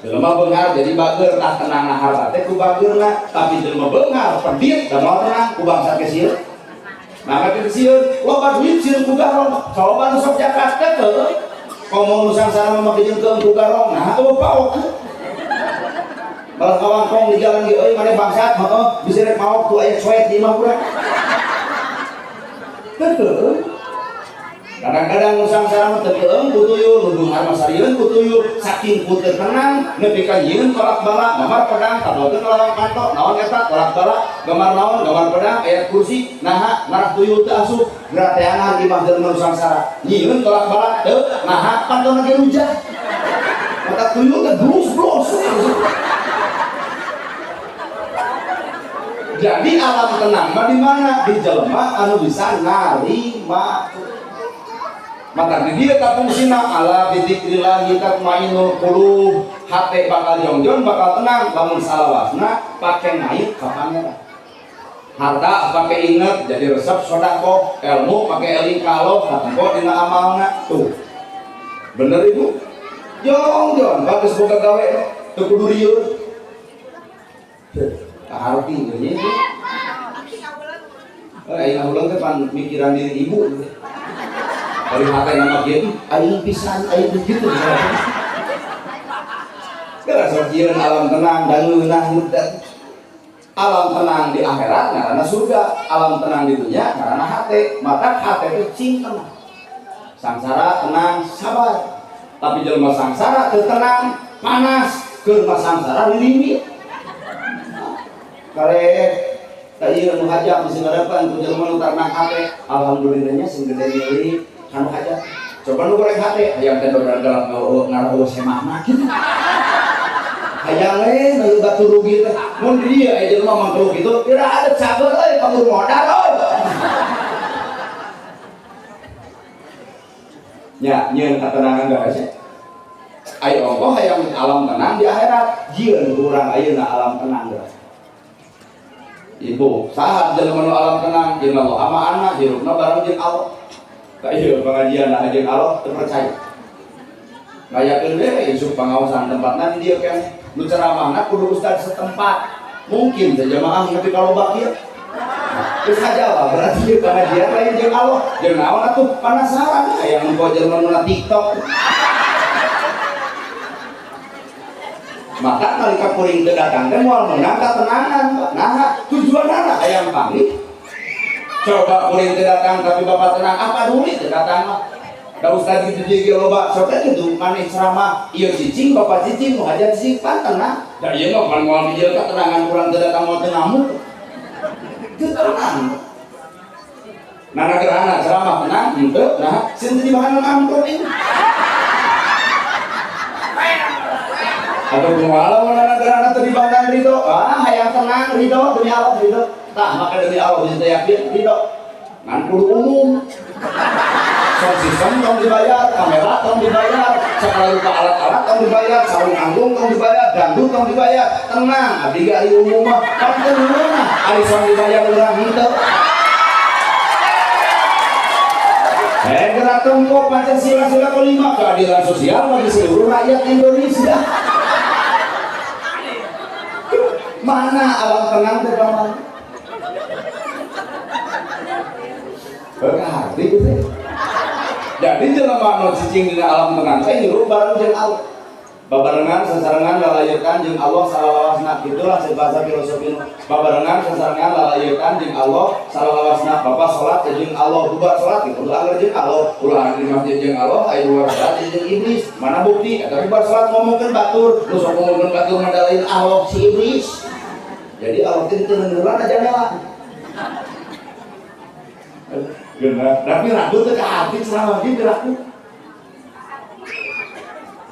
jelema beunghar jadi bageur tah tenang harta teh ku bageurna tapi jelema beunghar pedit da moal tenang ku bangsa ke sieun maka ke sieun loba duit sieun ku garong coba nu sok jakat teh teu komo nu sangsara mah dijengkeun ku garong nah eueuh paok malah kawangkong di jalan di euy mane bangsat heueuh bisa rek maok tu aya coet di imah urang teu kadang-kadang sangsara mah teu teueung ku tuyul nu beunghar mah sarieun ku tuyul saking ku teu tenang nepi ka nyieun tolak-balak gambar pedang tabeukeun lawan kantor naon eta tolak-balak gambar naon gambar pedang aya kursi naha ngarah tuyul teu asup grateangan di mah jelema sangsara nyieun tolak balak teu naha pantona ge rujak mata tuyul teh blus-blus. Jadi alam tenang mah di mana? Di jelema anu bisa narima. Maka di dia tak fungsina ala bidzikrillah tatmainul qulub, hate bakal jongjon bakal tenang lamun salawasna pake ngait ka pangeran. Harta pake inget jadi resep sodako, ilmu pake eling ka Allah katengko dina amalna. Tuh. Bener Ibu? Jongjon bagus boga gawe teu kudu rieur. Kaharti geunya Ibu. Ayeuna ulang teh pan mikiran diri Ibu. Dari hati nama dia ayo pisan ayo begitu kerasa jiran alam tenang dan lunah mudah. Alam tenang di akhirat karena surga, alam tenang di dunia karena hati. Maka hati itu cinta sangsara tenang sabar, tapi jelema sangsara teu tenang panas keur sangsara lilimit kare tadi nu hajam sing ngarepan ku jelema nu tenang hati alhamdulillahnya sing gede deui anu aja coba lu goreng hati ayam teh dalam ngaruh semana gitu hayang nu batu rugi teh mun dia aya jelema mangkruk gitu kira ada sabar euy kamu modal euy nya nyeun katenangan guys ya ayo ongkoh hayang alam tenang di akhirat jieun urang ayeuna alam tenang guys. Ibu sahat jelema nu alam tenang jeung Allah ama anak hirupna bareng jeung Allah. Kayak pengajian aja Allah terpercaya. Ngayakeun we isuk pengawasan tempatna dia kan nu ceramahna kudu ustaz setempat. Mungkin jamaah tapi kalau bakir. Terus aja lah berarti pengajian lain jeung Allah. Jeung naon atuh penasaran aya engko jelema nu TikTok. Maka nalika kuring teu datang teh moal meunang katenangan. Nah, tujuanna aya pamit. Coba kuring datang tapi bapak tenang apa duit datang mah da ustaz gitu jadi loba sok itu maneh ceramah ieu cicing bapak cicing mau hajat cicing pan tenang da ieu mah pan moal dieu ketenangan kurang teu datang moal teu ngamuk teu tenang nana gerhana ceramah tenang henteu nah sing di bahan ngamuk ini atau kumaha nana gerhana teu di bahan ridho hayang tenang ridho demi Allah ridho. Tah maka demi Allah bisa yakin ridho ngan kudu umum sound system tong dibayar kamera tong dibayar sakala lupa alat-alat tong dibayar sarung anggung tong dibayar dangdut tong dibayar tenang abdi ge ari umum mah kan teu meunah ari sound dibayar urang henteu gerak tongkok Pancasila sila kelima keadilan sosial bagi seluruh rakyat Indonesia. Mana alam tenang teh paman? Berarti gitu. Jadi jelema anu cicing dina alam tenang teh hirup bareng jeung Allah. Babarengan sasarengan lalayekan jeung Allah salawasna itulah bahasa filosofi nu. Babarengan sasarengan lalayekan jeung Allah salawasna bapak salat jeung Allah bubar salat kitu agar jeung Allah ulah di masjid jeung Allah aya luar salat jeung iblis. Mana bukti eta bubar salat ngomongkeun batur, nu sok ngomongkeun batur mandalain Allah si iblis. Jadi Allah teh teu neureun aja nela. Geuna, tapi rambut teh ka hati selama di raku.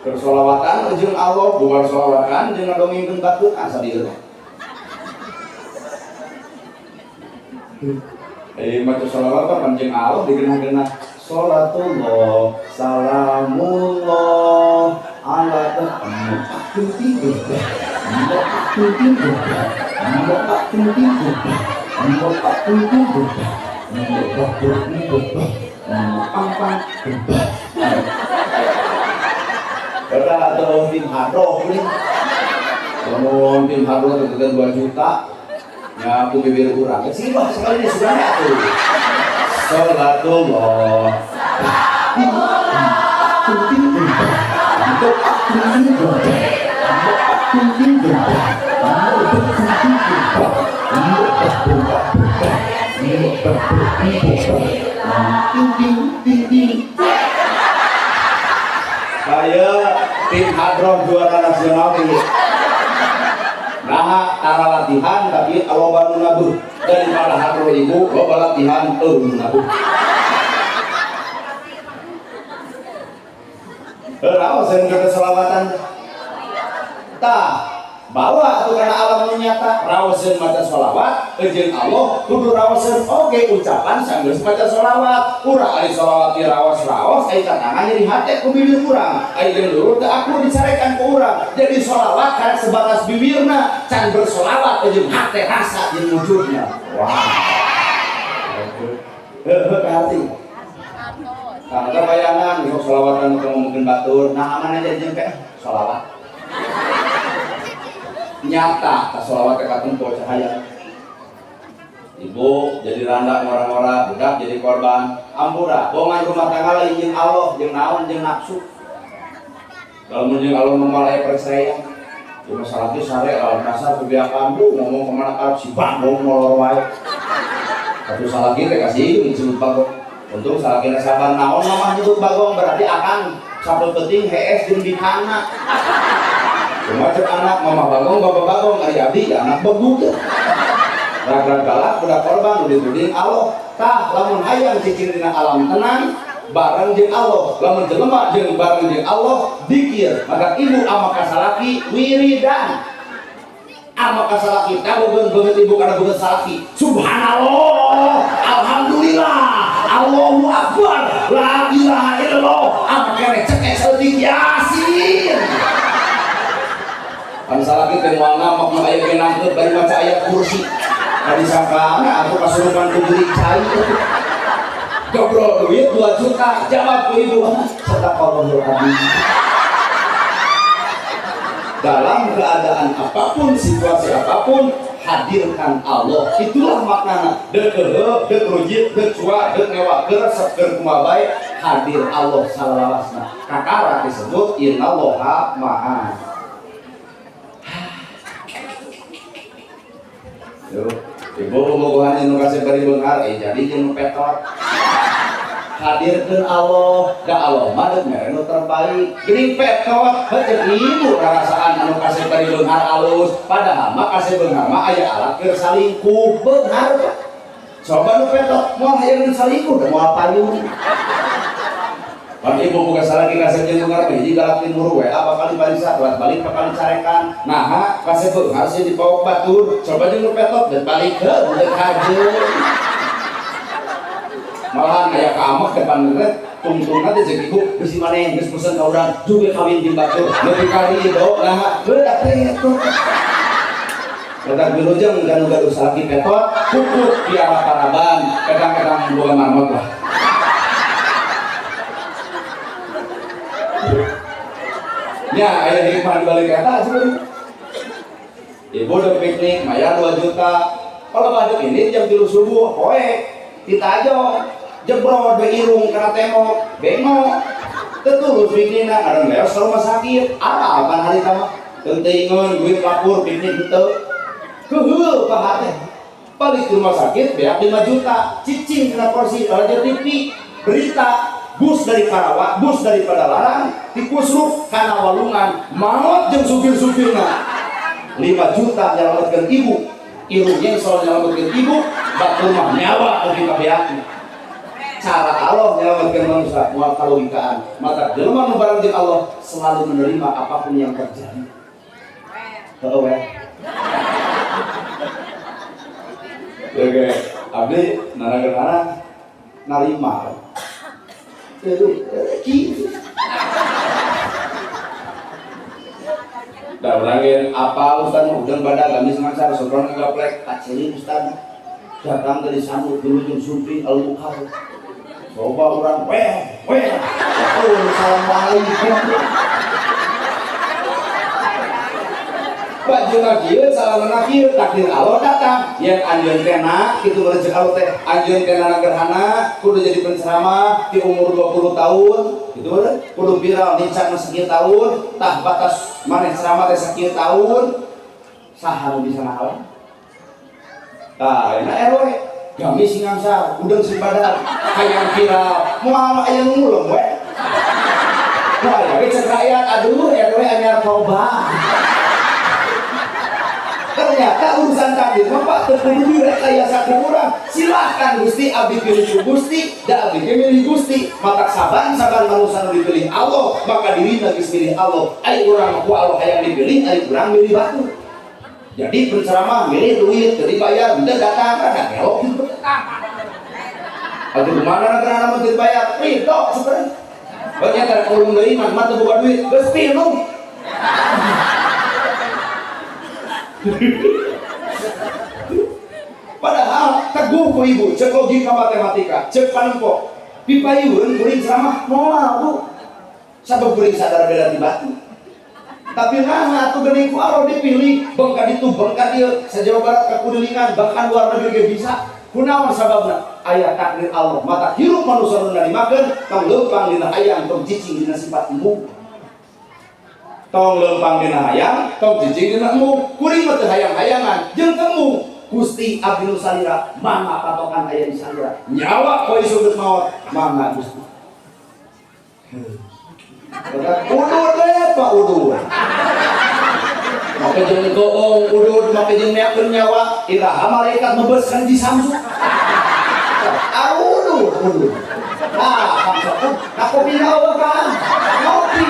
Bersolawatan jeung Allah, bubar solawatan jeung ngadongengkeun batur asa dieu. Maca solawat kan jeung Allah digeunah-geunah salatullah salamullah ala Kata atau tim hadroh ini, kalau tim hadroh itu 2 juta, ya aku bibir kurang. Sini bah sekali ini sudah aku. Salatullah. Saya tim hadroh juara nasional ini. Nah, cara latihan tapi kalau baru nabuh daripada hadroh ibu, bawa latihan nabuh. Rawasan kata selawatan tah bawa tuh karena alam nyata rawasan maca sholawat jeung Allah kudu rawasan oge ucapan sanggeus maca sholawat urang ari sholawat di rawas-rawas ai tangan nyeri hate ku bibir urang ai jeung lurut teh aku dicarekan ku urang jadi sholawat kan sebatas bibirna can bersolawat jeung hate rasa jeung wujudna wah hati karena bayangan untuk sholawatan untuk mungkin batur nah mana jadi jengke sholawat nyata ke sholawat ke katumpo cahaya ibu jadi randa ngora-ngora budak jadi korban ampura bongan rumah tangga lain jeung Allah jeung naon jeung nafsu kalau jeung Allah memalai percaya di masalah itu sare lawan kasar kebiakan ngomong kemana karep si bagong molor wae satu salah kita kasih disebut bagong untuk salah kita sabar naon mah disebut bagong berarti akan sabtu penting HS jeung dihana cuma cek anak mama bagong bapak bagong ari abdi anak begut rag-rag galak budak korban udah tuding Allah tah lamun hayang cicing dina alam tenang bareng jeung Allah lamun jelema jeung bareng jeung Allah dikir maka ibu ama kasalaki wiridan ama kasalaki kabogeun beungeut ibu kana beungeut salaki subhanallah alhamdulillah Allahu akbar la ilaha illallah ama kene cekek saeutik yasin kan salaki teh moal ngamak mah aya genangkeut bari maca ayat kursi tadi sangkaana aku kasurupan ku beli cai goblok duit 2 juta jawab ku ibu sadaqallahul adzim dalam keadaan apapun situasi apapun hadirkan Allah itulah maknana deuk keuleuh deuk rujit deuk cua deuk ngewa keur sakeur kumaha bae hadir Allah salawasna kakara disebut innallaha ma'a ibu bobogohan anu kasih bari beunghar jadi jeung petot hadirkeun Allah da Allah mah deuk mere nu terbaik geuning petot heuh ibu rasaan anu kasih bari beunghar alus padahal mah kasih beunghar mah aya alat keur salingkuh beunghar coba nu petot moal hayang salingkuh da moal payung pan ibu buka salaki kasih jeung beunghar hiji galak timur we apa kali balik satwat balik ka kali carekan nah kasih beunghar sih di pawok batur coba jeung nu petot dan balik heuh deuk hajeun malahan aya kaamek depan neret tungtungna teh jeung ibu geus di maneh geus pesen ka urang juga kawin jeung batur leuwih ka ridho nah heuh da teh atuh kadang wilujeng dan gaduh salaki petot pupuk piara paraban kadang-kadang boga marmot lah ya aya hikmah di balik eta sebenarnya ibu udah piknik maya 2 juta kalau badut ini jam 3 subuh poe kita aja jebrol be irung kena tembok bengok tetulus piknikna kadang leos ke rumah sakit apa hari sama tentingeun duit lapur piknik henteu keuheuh paha teh balik ke rumah sakit beak 5 juta cicing kena porsi raja TV berita bus dari Karawang, bus dari Padalarang dikusruk karena walungan maut jeung supir-supirna 5 juta nyelametkeun ibu irungnya soal nyelametkeun ibu bak rumah nyawa lagi kabeakna cara Allah nyelametkeun manusia moal kalogikaan maka jelema nu bareng jeung Allah selalu menerima apapun yang terjadi heuh we oke abdi narageun narima dah orangin apa Ustaz udah badak gamis ngangsar sobron ngaplek kacili Ustaz datang dari sambut dulu jeung sumpi al-mukhar coba orang weh assalamualaikum bajuna kieu salamana kieu takdir Allah datang yang anjeun teh na kitu rezeki Allah teh anjeun teh na gerhana kudu jadi penceramah di umur 20 tahun gitu bener kudu viral nincak sekieu tahun tah batas maneh ceramah teh sakieu tahun saha nu bisa ngahalang tah enak RW gamis sing ngangsar udang sing badan hayang viral moal aya nu ngulung we wah ya cek rakyat aduh RW anyar tobat ternyata Da urusan takdir Bapak terkudu rekayasa kurang. Silahkan Gusti abdi pilih ku Gusti, da abdi milih Gusti. Mata saban manusia dipilih Allah, maka diri lagi pilih Allah. Ai urang ku Allah hayang dipilih, ai urang milih batu. Jadi penceramah milih duit, jadi bayar, udah datang kan elok gitu. Atau kemana negara nama dibayar? Itu sebenarnya. Banyak kan orang beriman, mata buka duit, geus pinuh. Padahal teguh ku ibu cek logika matematika cek panengko pipayun kuring ceramah moal bu sabab kuring sadar beda di batu tapi nah atuh geuning ku Allah dipilih bengka ditu bengka dieu sajawa barat ka kudelingan bahkan luar negeri ge bisa kunaon sababna aya takdir Allah mata hirup manusia nu dimakeun tong leumpang dina hayang tong cicing dina sifat ilmu tong leumpang dina hayang tong cicing dina ilmu kuring mah teu hayang-hayangan jeung temu Gusti abdi nu salira mangga patokan aya di salira nyawa poe sudut maut mangga Gusti udur deh Pak udur maka jeung goong udur maka jeung meakeun nyawa iraha malaikat membeskan di samsu udur nah kopi nawa kan ngopi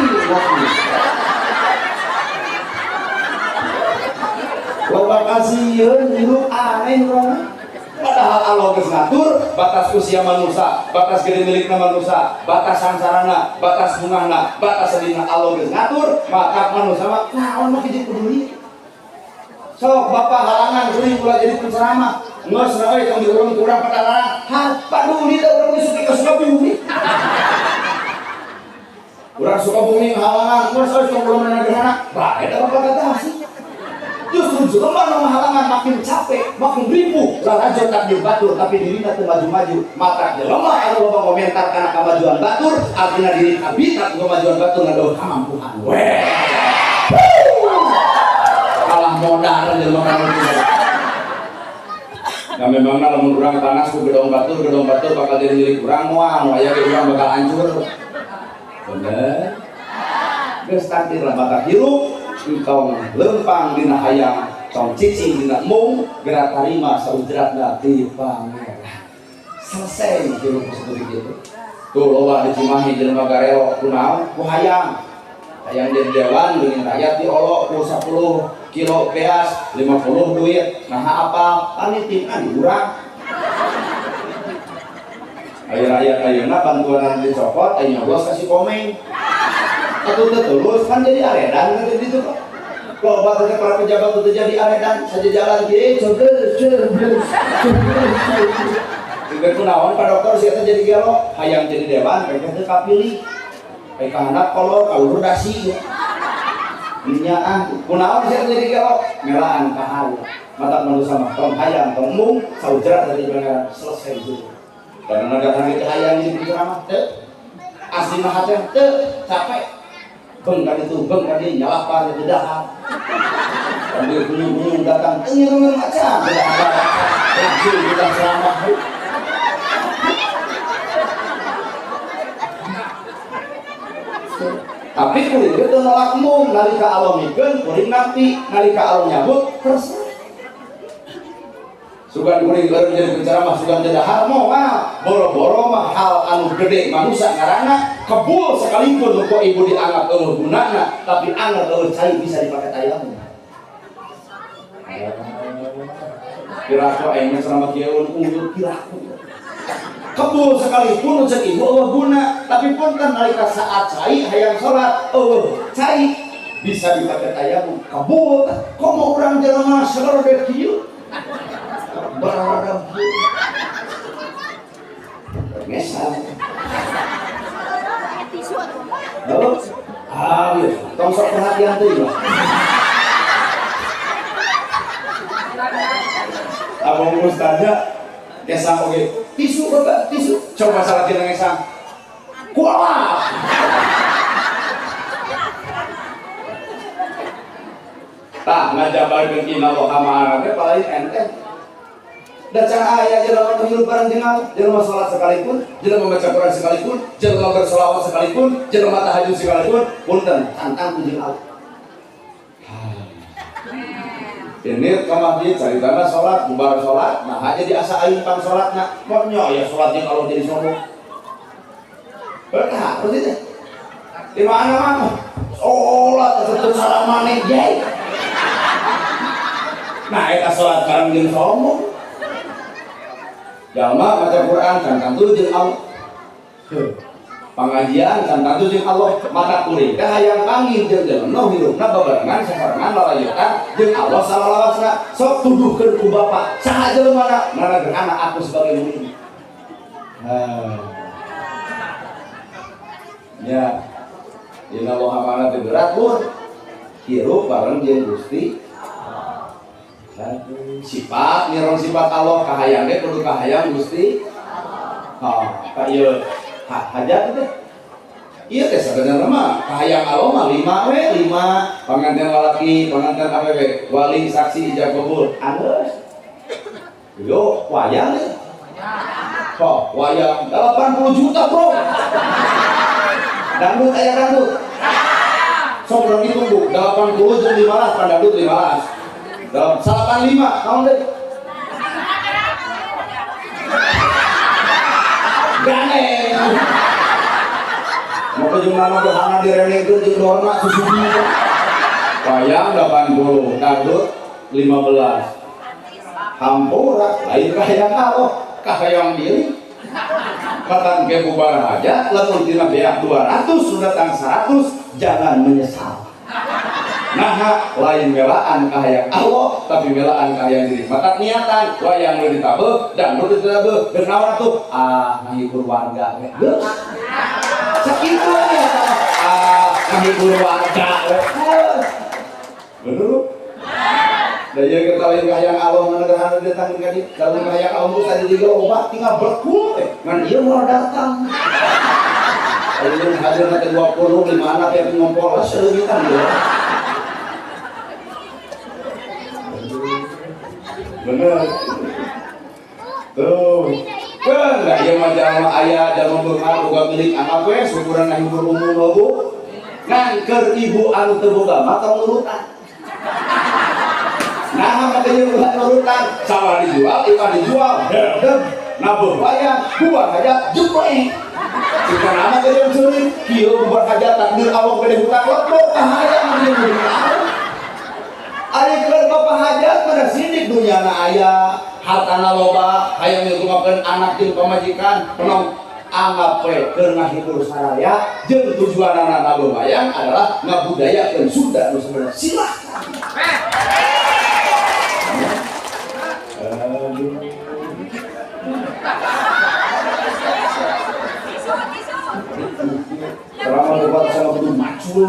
loba kasieun hirup aneh urang padahal Allah geus ngatur batas usia manusia batas gede milikna manusia batas sangsarana batas bungahna batas sedina Allah geus ngatur maka manusia mah naon mah kitu peduli sok bapak halangan kuring ulah jadi penceramah geus euy tong diurung kurang padalarang paduli teh urang suka ka Sukabumi urang Sukabumi halangan geus euy tong belum nagana bae da bapak kata sih justru jelema nu halangan makin capek, makin ribu. Lalajo takdir batur, tapi dirinya teu maju-maju. Mata jelema anu loba komentar kana kamajuan batur, artina diri abdi tak kamajuan batur ngadoh kamampuan. Weh. Kalah modal jelema kana kitu. Nah memangna lamun urang tanas ku gedong batur bakal diri milik urang moal, aya ge urang bakal hancur. Bener. Geus takdir lah bakal hirup tong lempang dina hayang tong cicing dina mung gerak tarima saudratna ti pangeran selesai hirup seperti itu tuh loba di Cimahi jelema garelo kunaon ku hayang jadi dewan dengan rakyat diolok ku 10 kilo beas 50 duit nah apa panitina diurang aya rakyat ayeuna bantuan dicopot aya nyoblos kasih komeng atau terus kan jadi aredan kan jadi itu kalau batasnya para pejabat itu jadi aredan saja jalan dia juga kunaon Pak Dokter siapa jadi gelo hayang jadi dewan mereka itu kapilih mereka anak kolor kalau dasi minyak kunaon siapa jadi gelo melaan kahal mata manusia mah tong hayang tong mung saudara dari mereka selesai itu karena negara itu hayang jadi ceramah asli mah teh capek bengkak itu bengkak dia nyalapan itu dahar sambil bunyi-bunyi datang tengirangan macam tidak ada langsung kita selamat tapi kuring itu nolak mung nalika Allah mikeun kuring napi nalika Allah nyabut terserah sugan kuring baru jadi penceramah sugan jadi hal moal boro-boro mah hal anu gede manusia ngaranna kebul sekalipun kok ibu dianggap eueuh gunana tapi anggar eueuh cai bisa dipakai tayamum kira-kira ayeuna selama kieu unggul kira-kira kebul sekalipun cek ibu eueuh guna tapi punten nalika saat cai hayang salat eueuh cai bisa dipakai tayamum kebul kok mau urang jelema seger dek kieu beragam ngesal iya tong sok perhatian tuh ya abang ustaznya ngesang oke tisu bapak tisu coba salah kita ngesang kuala tak ngajabarkeun inna wa kamaana paling enteng dan cara ayah jelema hidup bareng jengal jelema salat sekalipun jelema membaca Quran sekalipun jelema berselawat sekalipun jelema tahajud sekalipun punten tantang ku jeung Allah ini ke masjid cari tanda sholat bubar sholat nah aja diasa aing pang sholatnya monyok ya sholatnya kalau jadi sombong berkah terus itu di mana mah sholat tetep salamane jay nah eta sholat bareng jeung sombong jalma maca Quran kan tentu jeung Allah pengajian kan tentu jeung Allah mata kuring teh hayang panggil jeung jelema hirupna babarengan sabarengan lalayotan jeung Allah salawasna sok tuduhkeun ku Bapa saha jelema narageun anak aku sebagai murid ya dina lohamana teh berat pun hirup bareng jeung Gusti sifat nirong sifat Allah kahayang ge kudu kahayang Gusti ka ieu hajat teh ieu teh sebenarnya mah kahayang Allah mah 5 panganten lalaki panganten awewe wali saksi ijab kabul geus yo wayang teh wayang 80 juta bro dangdut aya dangdut sok urang ditunggu 80 jeung 15 pan dangdut 15 dalam 85 naon deui gane mau ke jumlah dohana direnegkeun jeung dohana susugi wayang 80 dangdut 15 hampura lain kahayang Allah kahayang diri katan ke bubar aja lamun tina beak 200 sudah tang 100 jangan menyesal nah lain melaan kahayang Allah tapi melaan kahayang diri maka niatan wayang nu ditabeuh dan nu ditabeuh geus naon atuh ngahibur warga geus sakitu ya ngahibur warga bener da ieu kita lain kahayang Allah ngadahana datang ka dieu kalau kahayang Allah tadi diga obat tinggal berkul ngan ieu mau datang ayeuna hadirna teh 20 5 anak yang ngompol seuleutan dia bener tuh kan enggak ya mah jalma aya jalma beungar boga milik anak we syukuran ngahibur umum lobu ngangker ibu anu teu boga mah tong nurutan nah mah teh nurutan sawa dijual ikan dijual deuh nabuh wayang bubar hajat jupe jika nama teh ceuring kieu bubar hajat takdir Allah gede hutang lebo kahayang di dunia ari keur bapa hajat pada sidik dunyana aya hartana loba hayang ngikumakeun anak jeung pamajikan penong anggap we keur ngahibur saraya jeung tujuanna nabuh wayang adalah ngabudayakeun Sunda nu sebenarnya silahkan selama debat sama betul macul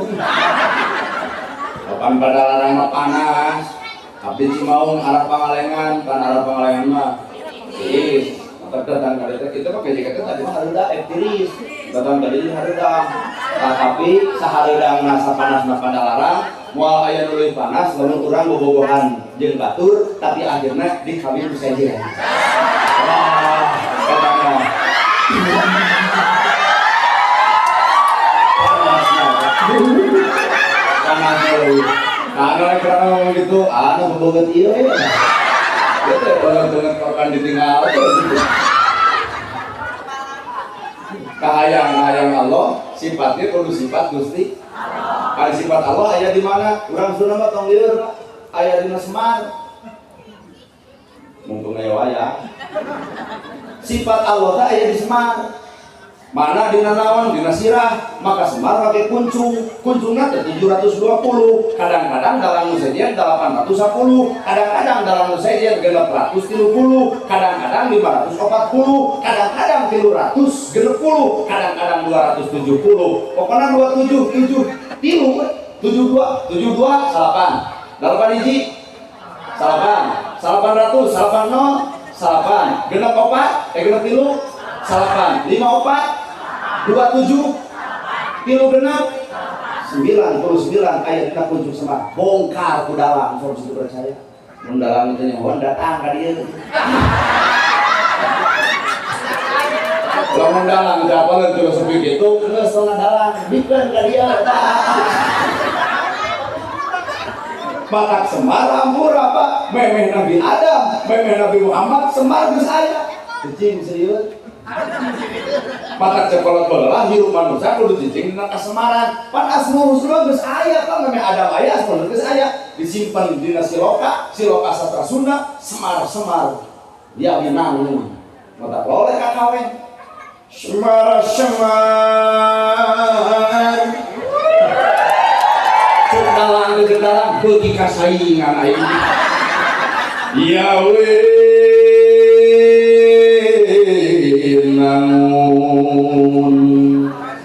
kapan pada larang mah panas abdi Cimaung arah Pangalengan kan arah Pangalengan mah tiris datang ka dieu kita mah PJKT tadi mah hareuda tiris datang ka dieu hareuda tapi sahareudangna sapanasna pada larang moal aya nu leuwih panas lamun urang bobogohan jeung batur tapi akhirna dikawin ku sejen wah katanya karena karena ngomong gitu, bobogohan ieu ya. Kita banget akan ditinggal tuh. Kahayang Allah, sifatnya kudu sifat Gusti. Ada sifat Allah aya di mana? Urang Sunda mah tong lieur, aya dina Semar. Mumpung aya wayang. Sifat Allah teh aya di Semar. Mana dina naon dina sirah maka Semar pakai kuncungna teh 720 kadang-kadang dalam sejen 810 kadang-kadang dalam sejen 630 kadang-kadang 540 kadang-kadang 360 kadang-kadang 270 pokoknya 27 tilu 72 salapan 8 hiji salapan 800 salapan 0 salapan genep 4 genep tilu salapan 5 4 27 tilu genep 99 aya dina kunjung Semar bongkar ku dalang sok situ percaya mun dalang teh nyahoan datang ka dieu lamun dalang jawaban terus sepi kitu geus tong dalang bikeun ka dieu Matak Semar ampur apa memeh Nabi Adam, memeh Nabi Muhammad, Semar geus aya. Cicing serius. Matak cekolot bola hirup manusia kudu cicing dina kasemaran. Pan Asmaul Husna geus aya kan memeh Adam aya, Asmaul geus aya. Disimpan dina Siloka Satra Sunda, Semar. Dia minang. Matak oleh kakaweng. Semar. Dalam bagi kasaingan aing ya namun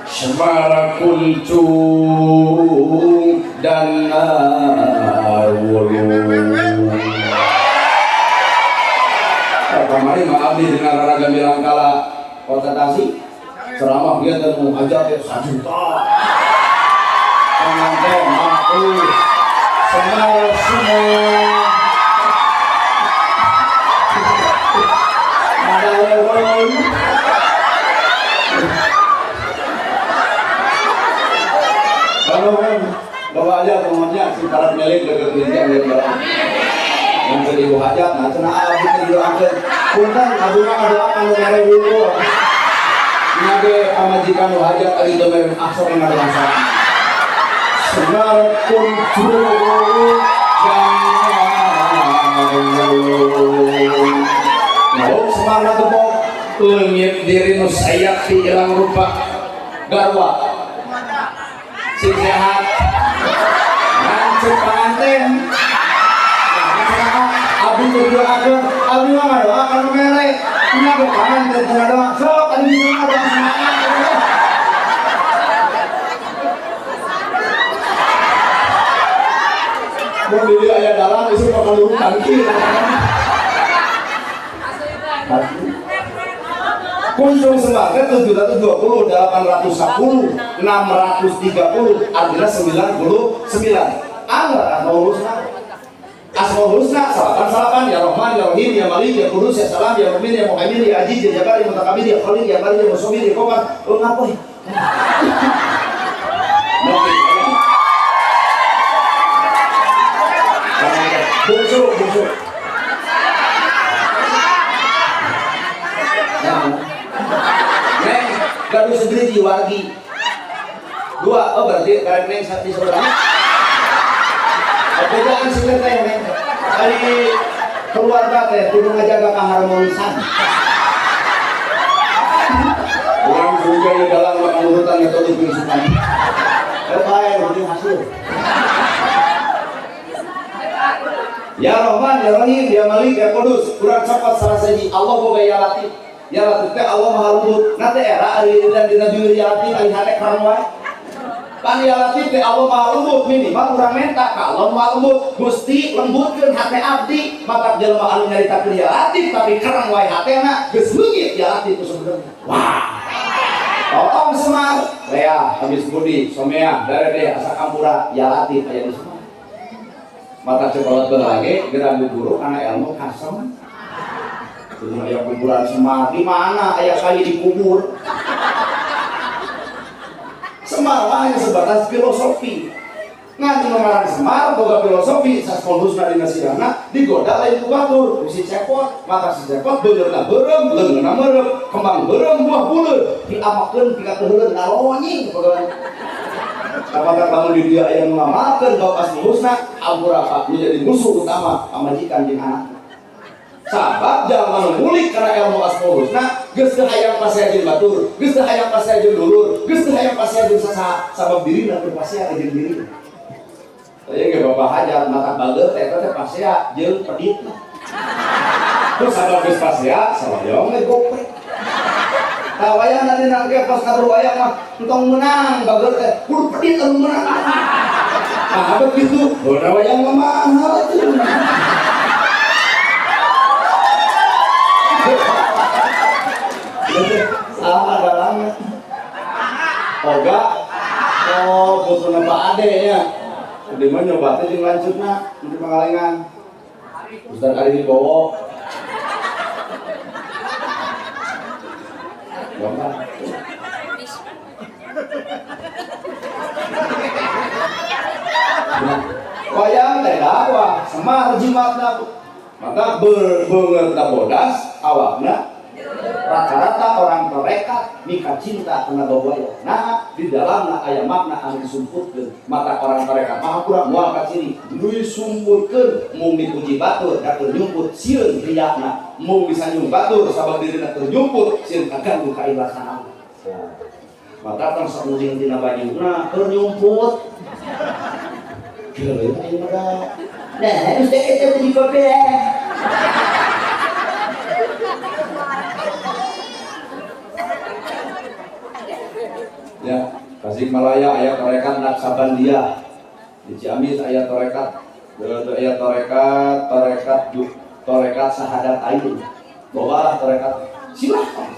semara kuncung dan wulu kemarin maaf nih dengan Raga Milangkala konsentrasi ceramah dia dan menghajat 1 juta pengantin aku semua ada lewat bawa aja pokoknya si para milik dekat kerja yang barang yang seribu hajat nah cina abis didoakan punten abunya ngadoakan mereka dulu ngabe pamajikan hajat tadi itu mereka aksor yang ada masalah Semar kuncung dan mau Semar tepok leungit diri nu sayap di ilang rupa garwa si sehat ngancep panganten abdi berdoakeun abdi mah ngadoakan mere nya ke panganten cenah doa sok adi bisa ngadoa semangat mau diri ayah dalam isu bakal lurus tangki kuncung Semar 720 810 630 artinya 99 Asmaul Husna salapan ya Rahman ya Rahim ya Malik ya Qudus ya Salam ya Mu'min ya Muhaimin ya Aziz ya Jabbar ya Mutakabir ya Khalid ya Bari ya Musawwir ya Qahhar ngapain bungsu neng gaduh segeri jiwargi 2 oh berarti karek neng di saudaranya perbedaan segeri teh neng dari keluarga teh kudu ngajaga keharmonisan orang juga di dalam urutan metode pengisupan terbaik untuk hasil Ya Rahman, Ya Rahim, Ya Malik, Ya Qudus kurang cepat salah saji Allah boga Ya Latif Ya Latif Allah maha lembut nanti era ari dan dina biur Ya Latif ari hate karang wae kan Ya Latif Allah maha lembut minimal urang menta ka Allah maha lembut Gusti lembutkeun hate abdi matak jelema anu nyaritakeun Ya Latif tapi karang wae hatena geus leungit Ya Latif itu sebenarnya wah Om Semar Lea habis budi somea darede asa kampura Ya Latif aya di Semar mata sekolah berlagi gerak guru karena ilmu kasam itu ayah kuburan Semar di mana ayah kali dikubur Semar hanya sebatas filosofi ngan mengarang Semar boga filosofi Asmaul Husna dina sidana digoda lain ku batur si cepot mata si cepot beungeurna beureum leungeunna meureum kembang beureum buah buleun diamakeun pika teu heureun nalonying apakah bangun di dia yang mengamalkan bahwa Asmaul Husna ampura apa menjadi musuh utama pamajikan jeung anak sabab jangan ngulik karena ilmu Asmaul Husna geus teu hayang paseajeun batur geus teu hayang paseajeun dulur geus teu hayang paseajeun sabab dirina teu pasea jeung diri saya ge bapak hajar mata bageut eta teh pasea jeung peditna terus sabab geus pasea salayong ge goprek tawayang nanti nangke pas kabur wayang mah entong menang bager teh kudu pedit anu menang nah begitu udah wayang mah mahal tuh sama dalamnya oga oh butuh Pak Ade ya di mana nyoba teh jeung lanjutna di Pangalengan Ustaz kali ini bawa wayang teh dakwah semar jimatna maka beungeutna bodas awakna rata-rata orang terekat mika cinta kena bawaya. Nah di dalamna aya makna anu disumputkeun maka orang terekat mahapura moal ka ciri disumputkeun mung dipuji batur da teu nyumput sieun riyana mung bisa nyung batur sabab dirina teu nyumput sieun kaganggu kaikhlasan. Maka tong samuling dina bajuna keur nyumput. Geuleum aya mah. Nah, ustaz eta di kopi. Ya, Tasikmalaya aya tarekat Naksabandia. Di Ciamis aya tarekat tarekat Sahadatain. Bawalah tarekat silahkan.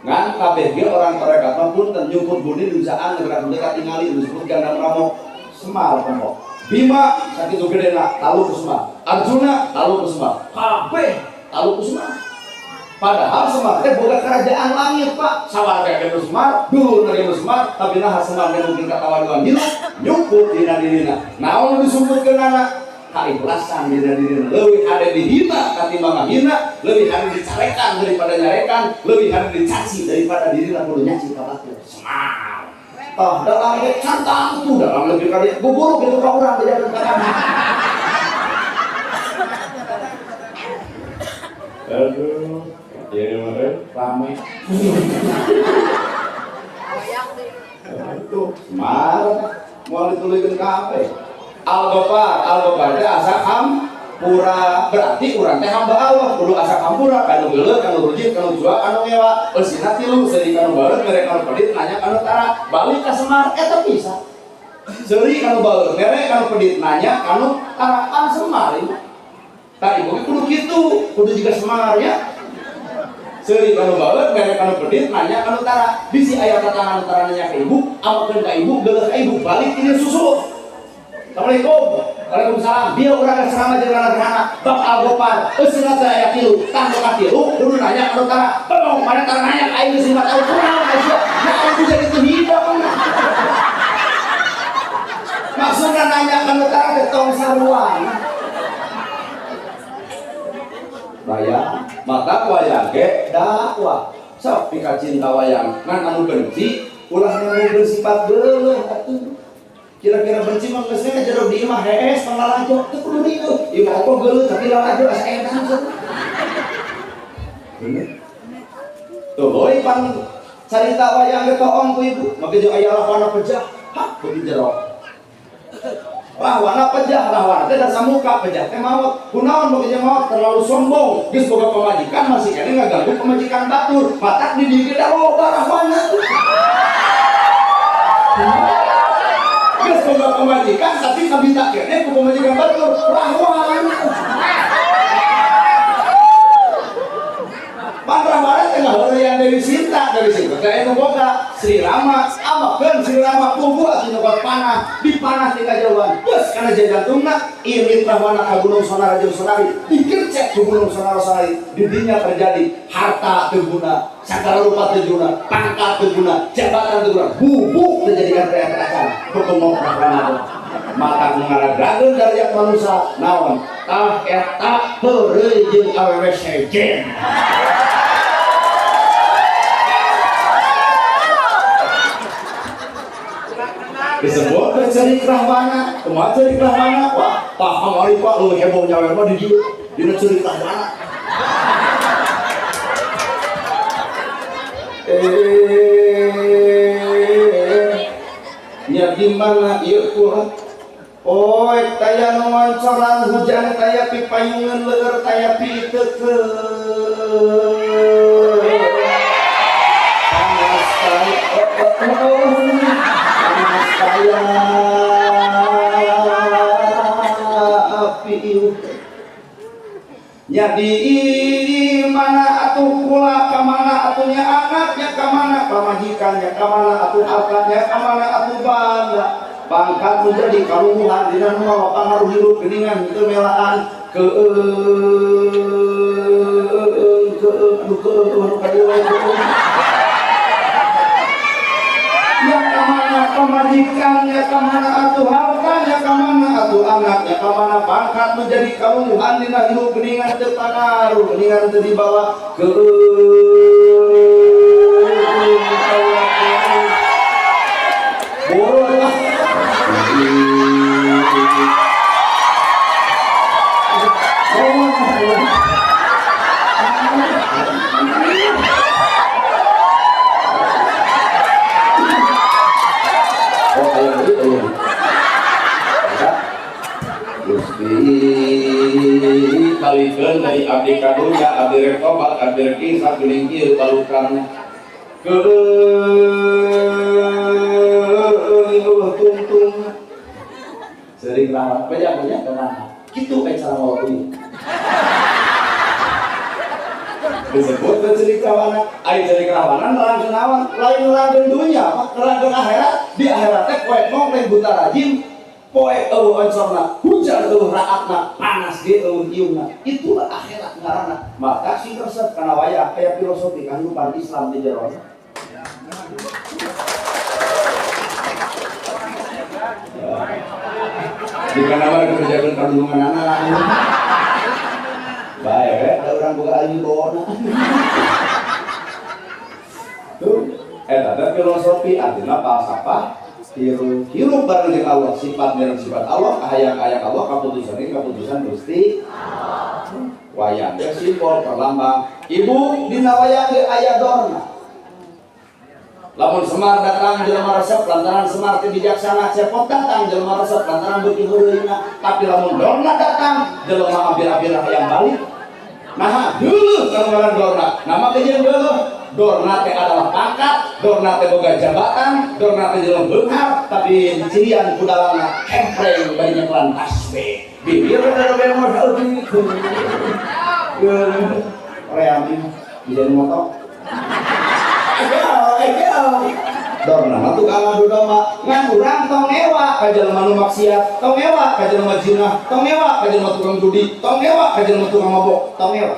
Ngan kabeh ge orang tarekat pun ten nyumput budi dusaan dekat tingali disebut ganda ramo Semar pokok. Bima sakitu gedena talu ku Semar. Arjuna talu ku Semar. Kabeh talu ku Semar. Padahal Semar teh boga kerajaan langit, Pak. Sawarga ke Semar, dulur ke Semar, tapi nah Semar teh mungkin katawaduan hirup, nyumput dina dirina. Naon disumputkeun anak? Kaikhlasan dina dirina. Leuwih hade dihina katimbang ngahina, leuwih hade dicarekan daripada nyarekan, leuwih hade dicaci daripada dirina kudu nyaci ka batur. Semar. Tah dalam ge cantang tuh dalam lebih kali guguruk itu ka urang teh jalan kana. Aduh. Ya mana ramai. Itu Semar mau ditulikeun ka apa? Al-Ghafar teh asa hampura berarti urang teh hamba Allah kudu asa hampura kanu geuleuh kanu rujit kanu jual kanu ngewa eusina tilu seuri kanu baeut mere kanu pedit nanya kanu tara balik ka Semar eta bisa seuri kanu baeut mere kanu pedit nanya kanu tara kan Semar tah ibu kudu kitu kudu juga Semar ya. Seuri kanu baeut mere kanu pedit nanya kanu tara bisi aya tatangan tara nanya ka ibu awakeun ka ibu geuleuh ka ibu balik ini susu. Assalamualaikum. Waalaikumsalam. Dia urang serama jeung anak bab Al-Ghafar eusina teh aya tilu tah ka tilu kudu nanya kanu tara beuh mana tara nanya ka aing geus 5 tahun kurang aja nah aku jadi teu hidang maksudna nanya kanu tara teh tong saruang bayang maka wayang ge dakwah sok pika cinta wayang ngan anu benci ulah nu bersifat geuleuh atuh kira-kira benci mah geus we jeruk di imah hees pangalajo teu kudu dieu ieu mah opo geuleuh tapi lalajo asa edan bener tuh euy pan carita wayang ge toong ku ibu make jeung aya lawana pejah hah beuki jero lawana pejah lawana teh da samuka pejah teh maot kunaon make jeung maot terlalu sombong geus boga pamajikan masih kene ngaganggu pamajikan batur matak di dieu ge da loba lawana geus boga pamajikan tapi kabita kene ku pamajikan batur rahwan pan rahwan teh ngaheureuyan Dewi Sinta teh anu boga Sri Rama amakeun Sri Rama pugu atuh nyokot panah dipanah ti kajauhan geus kana jantungna irit rahwana ka Gunung Sonara jeung Sonari digercek ku Gunung Sonara Sonari di dinya terjadi harta teu guna sagala rupa teu guna pangkat teu guna jabatan teu guna bubuk terjadikan reakan berkembang rahwana maka mengaragakeun dari manusia naon tah eta heureuy jeung awewe sejen disebut cerik rahwana kumaha cerik rahwana wah paham ari Pak leuwih heboh nyawer mah di dieu dina cerik rahwana nya di mana ieu kuat oi taya nu mancoran hujan taya pipayungeun leueur taya piteukeuh panas saya api nya di mana atuh kula kamana atuhnya anaknya kamana pamajikannya kamana atuh hartanya kamana atuh bangga pangkat menjadi kalungguhan dina nu pangaruh hirup geuningan teu melaan ke yang kamana pemajikannya, kemana atuh hartanya, kemana atuh anaknya, kemana pangkat menjadi kalunghan dina hidup geningan teu pangaruh, geningan teu dibawa ke kalikeun dari abdi kadunya, abdi rekobat, abdi rekisah, geuning ieu talukan tungtung sering rawat banyak kemana gitu kayak cara mau ini disebut cerik rawana ayo cerik rawanan nerangkeun naon lain nerangkeun dunya nerangkeun akhirat di akhirat teh poe mong lain buta rajin poe eueuh oncorna hujan eueuh raatna panas ge eueuh iungna itulah akhirat ngaranna maka sing resep kana wayah aya filosofi kehidupan Islam di jero jika nama kerjakan kandungan anak baik ya ada orang buka ayu bona tuh ada filosofi artinya falsafah hirup bareng dengan Allah sifat dengan sifat Allah hayang-hayang Allah keputusan ini keputusan Gusti wayang ya simbol perlambang ibu dina wayang ge aya dorna lamun Semar datang jelema resep lantaran Semar teh bijaksana cepot datang jelema resep lantaran beuki heureuyna tapi lamun dorna datang jelema abir-abir yang balik nah deueuh ngaran dorna nama teh jeung deueuh dorna teh adalah pangkat dorna teh boga jabatan dorna teh jelema beunghar tapi cirian ku dalamna hempreng bari nyeklan tasbih bibir ada bener modal gitu reami bisa motor dorna mah tukang adu domba ngan urang tong ewa ka jelema nu maksiat tong ewa ka jelema jinah tong ewa ka jelema tukang judi tong ewa ka jelema tukang mabok tong ewa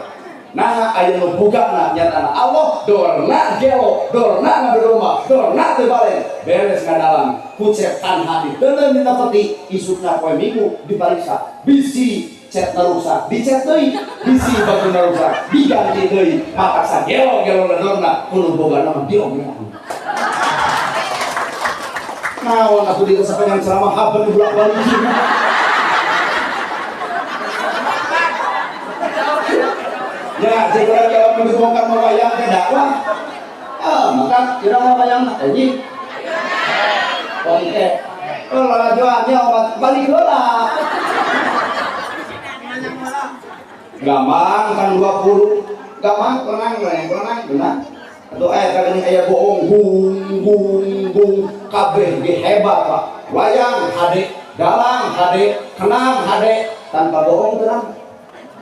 nah aya nu bugana nyatana Allah dorna gelo dorna ngadu domba dorna teu balen beres ngadalang kucetan hati teuleun dina peti isukna poe minggu dipariksa bisi cet rusak dicet deui bisi batu rusak diganti deui maka gelo dorna kudu bogana mah diomong naon aku dirasakan yang ceramah haban bolak-balik ya jika jalan menghubungkan mewayang ke dakwah maka kira mewayang anjing oke kalau jualnya obat balik bola gampang kan 20 gampang tenang benar atau kali ini bohong bung kabeh ge hebat Pak wayang hade dalang hade kenang hade tanpa bohong terang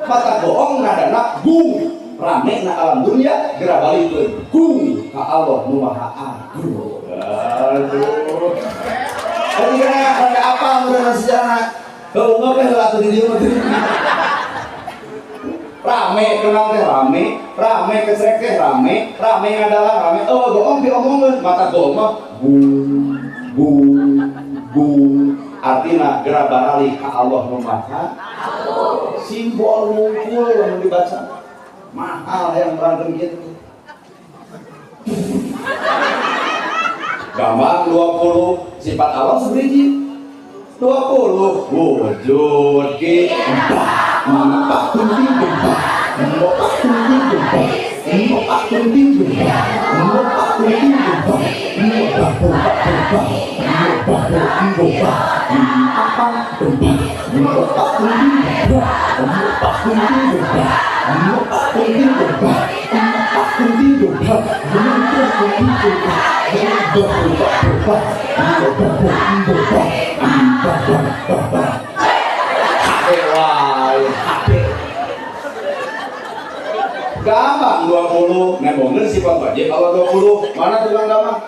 mata bohong nadana gung rame na alam dunia geura balikeun gung ka Allah nu Maha Agung aduh tadi ada apa menurut sejarah kalau ngobrol atuh di dieu rame kenal teh rame kesrek teh rame ngadalang rame bohong diomongkeun mata bohong mah bung artina geura barali ka Allah nu Maha simbol mungkul yang dibaca mahal yang berangkat gitu gampang 20 sifat Allah sebiji 20 wujud ge empat tunting gempa empat tunting gempa empat tunting gempa empat tunting gempa empat gempa empat gempa apa gempa empat tunting gempa empat tunting gempa empat tunting gempa empat tunting gempa empat tunting gempa gampang 20 nembongin sifat wajib kalau 20 mana tukang gampang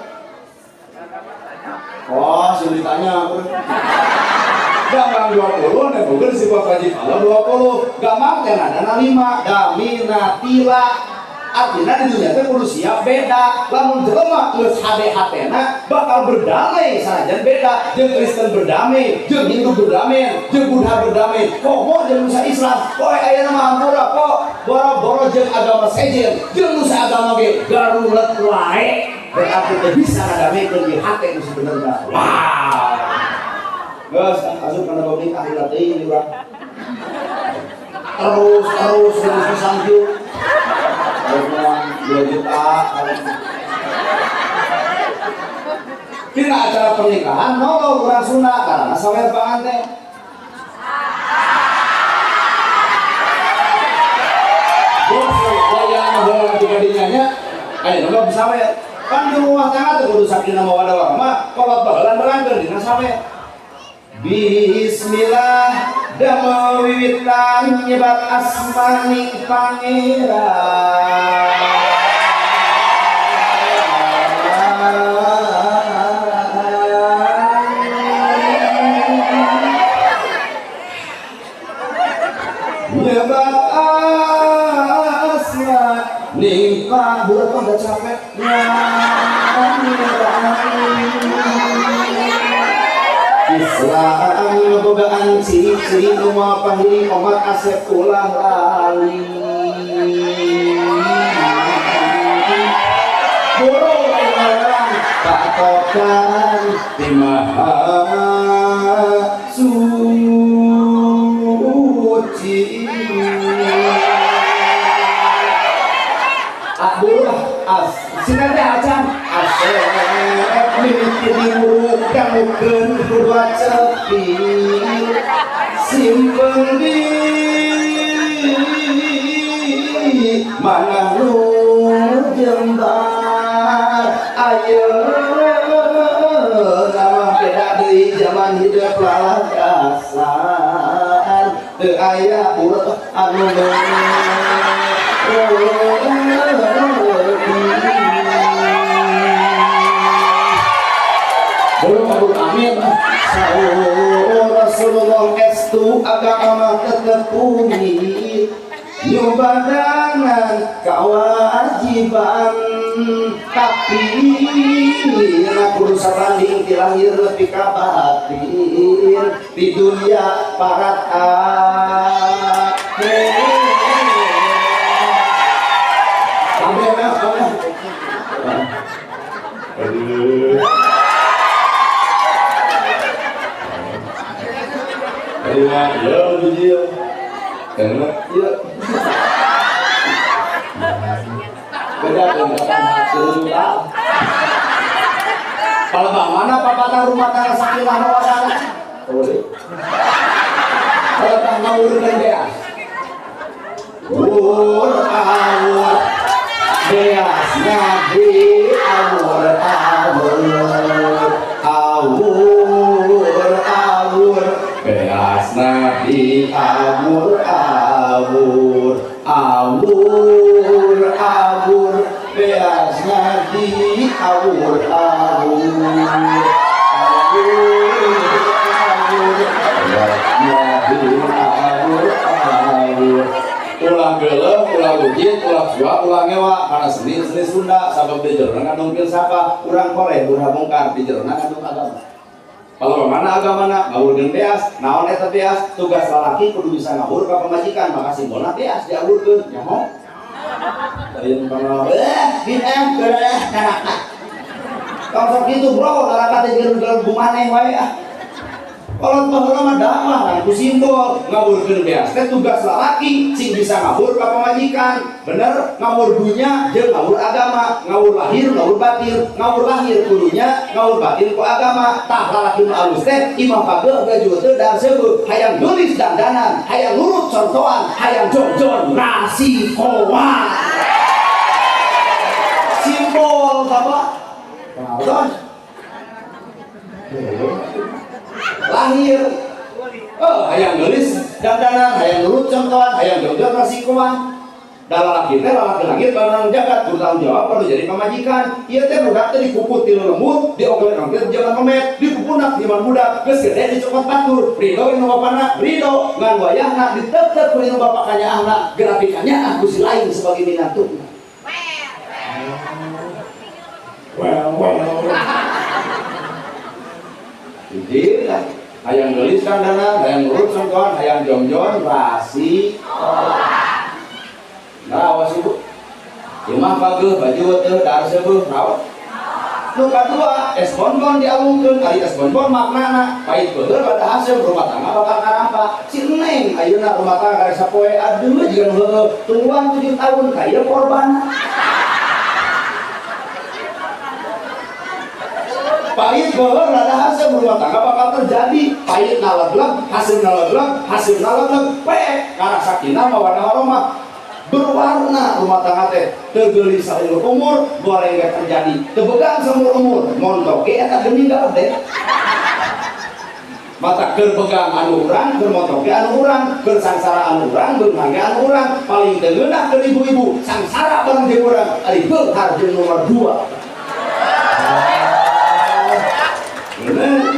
oh sulitannya gampang 20 nembongin sifat wajib kalau 20 gampang dan ada 5 daminatila artinya di dunia teh kudu siap beda. Lamun jelema geus hade-hatena bakal berdamai sanajan beda. Jeung Kristen berdamai, jeung Hindu berdamai, jeung Buddha berdamai. Komo jeung nusa Islam, poe aya mah hampura kok boro-boro jeung agama sejen, jeung nusa agama ge garulet wae. Berarti teh bisa ngadamikeun di hate nu sebenarnya. Wow. Geus asup kana babing akhirat teh urang. Terus disanjung. Orang 2 juta. Dina acara pernikahan nolong urang Sunda karena sawer panganten. Bos wayang bola tiga dinyanya. Ayo nggak bisa sawer. Kan di rumah tangga teh kudu sakinah mawaddah warahmah, kolot baheula nerangkeun dina sawer. Bismillah dama wiwitan nyebat asmani pangeran. Nyebat asmani pangeran udah capek Islam bogaan ciri-ciri rumah pahili omat asep ulah lali burung orang patokan timaha suci aduh sinate acan asep mimiti muruk kamukeun dua cepil simpen di mana nu jembar ayeuna mah beda deui zaman hidup lalasan teu aya urang anu amin Rasulullah estu agama tetepuni nyubadangan kewajiban tapi kudu sabanding di lahir lebih kabatin di dunia parat ya video karena ya beda dengan sejuta kalau mana papatah rumah tangga sakinah mawaddah boleh kalau tak mau urusan beas awur beas nabi awur beas nabi awur beas nabi awur ulang gelem, ulang ujit, ulang jua, ulang ngewa karena seni Sunda sabab di jerona ngadungkeun sapa urang Koreh urang mungkar di jerona ngadung agama. Kalau mana agamana ngawurkeun beas, naon eta beas? Tugas lalaki kudu bisa ngawur ka pamajikan, maka simbolna beas diawurkeun nya moh. Lain kana bid'ah geureuh neraka. Kalau sok kitu bro, neraka teh geureuh bumaneh wae ah. Kalau baheula mah dakwah kan ku simbol ngawurkeun beas teh tugas lalaki sing bisa ngawur ka pamajikan. Bener ngawur dunya jeung ngawur agama, ngawur lahir, ngawur batin, ngawur lahir kudunya, ngawur batin ku agama. Tah lalaki nu alus teh imah pageuh gajuh teu dan seueuh, hayang geulis dandanan, hayang nurut contohan, hayang jongjon rasikoan. Simbol apa? Nah, lahir hayang gelis dandanan, hayang nurut contohan, hayang jongjon rasikoan. Dalam kita laki-laki barang jagat bertanggung jawab perlu jadi pemajikan. Ieu teh budak teh dipuput ti lembut, diogelet-ogelet jangan memet, dipupunak di muda, geus gede dicokot batur. Ridho inu bapana, ridho ngan wayahna diteuteuk ku inu bapak kanyaahna, grafikannya aku si lain sebagai minantuna. Jadi hayang gelis kan dana, hayang urut sangkuan, hayang jongjon, rasi. Nah, awas ibu. Imah pageuh baju teu dar sebeuh raos. Nu kadua, es bonbon dialungkeun, ari es bonbon maknana pahit beul pada hasil rumah tangga bakal karampa. Si Neng ayeuna rumah tangga karek sapoe aduh jiga nu heueuh, tungguan 7 tahun kaya korban. Pahit beul rada hasil rumah tangga bakal terjadi. Pahit nalagleg, hasil nalagleg, karena sakinah mawaddah warahmah. Berwarna rumah tangga teh tergeli saumur umur boleh gak terjadi tebegang seumur umur montok eta geuning gede mata keur begang anu urang keur montok anu urang keur sangsara anu urang beunghang anu urang paling teu ngeunah keur ibu-ibu sangsara bareng jeung urang ari beunghar jeung nomor 2 bener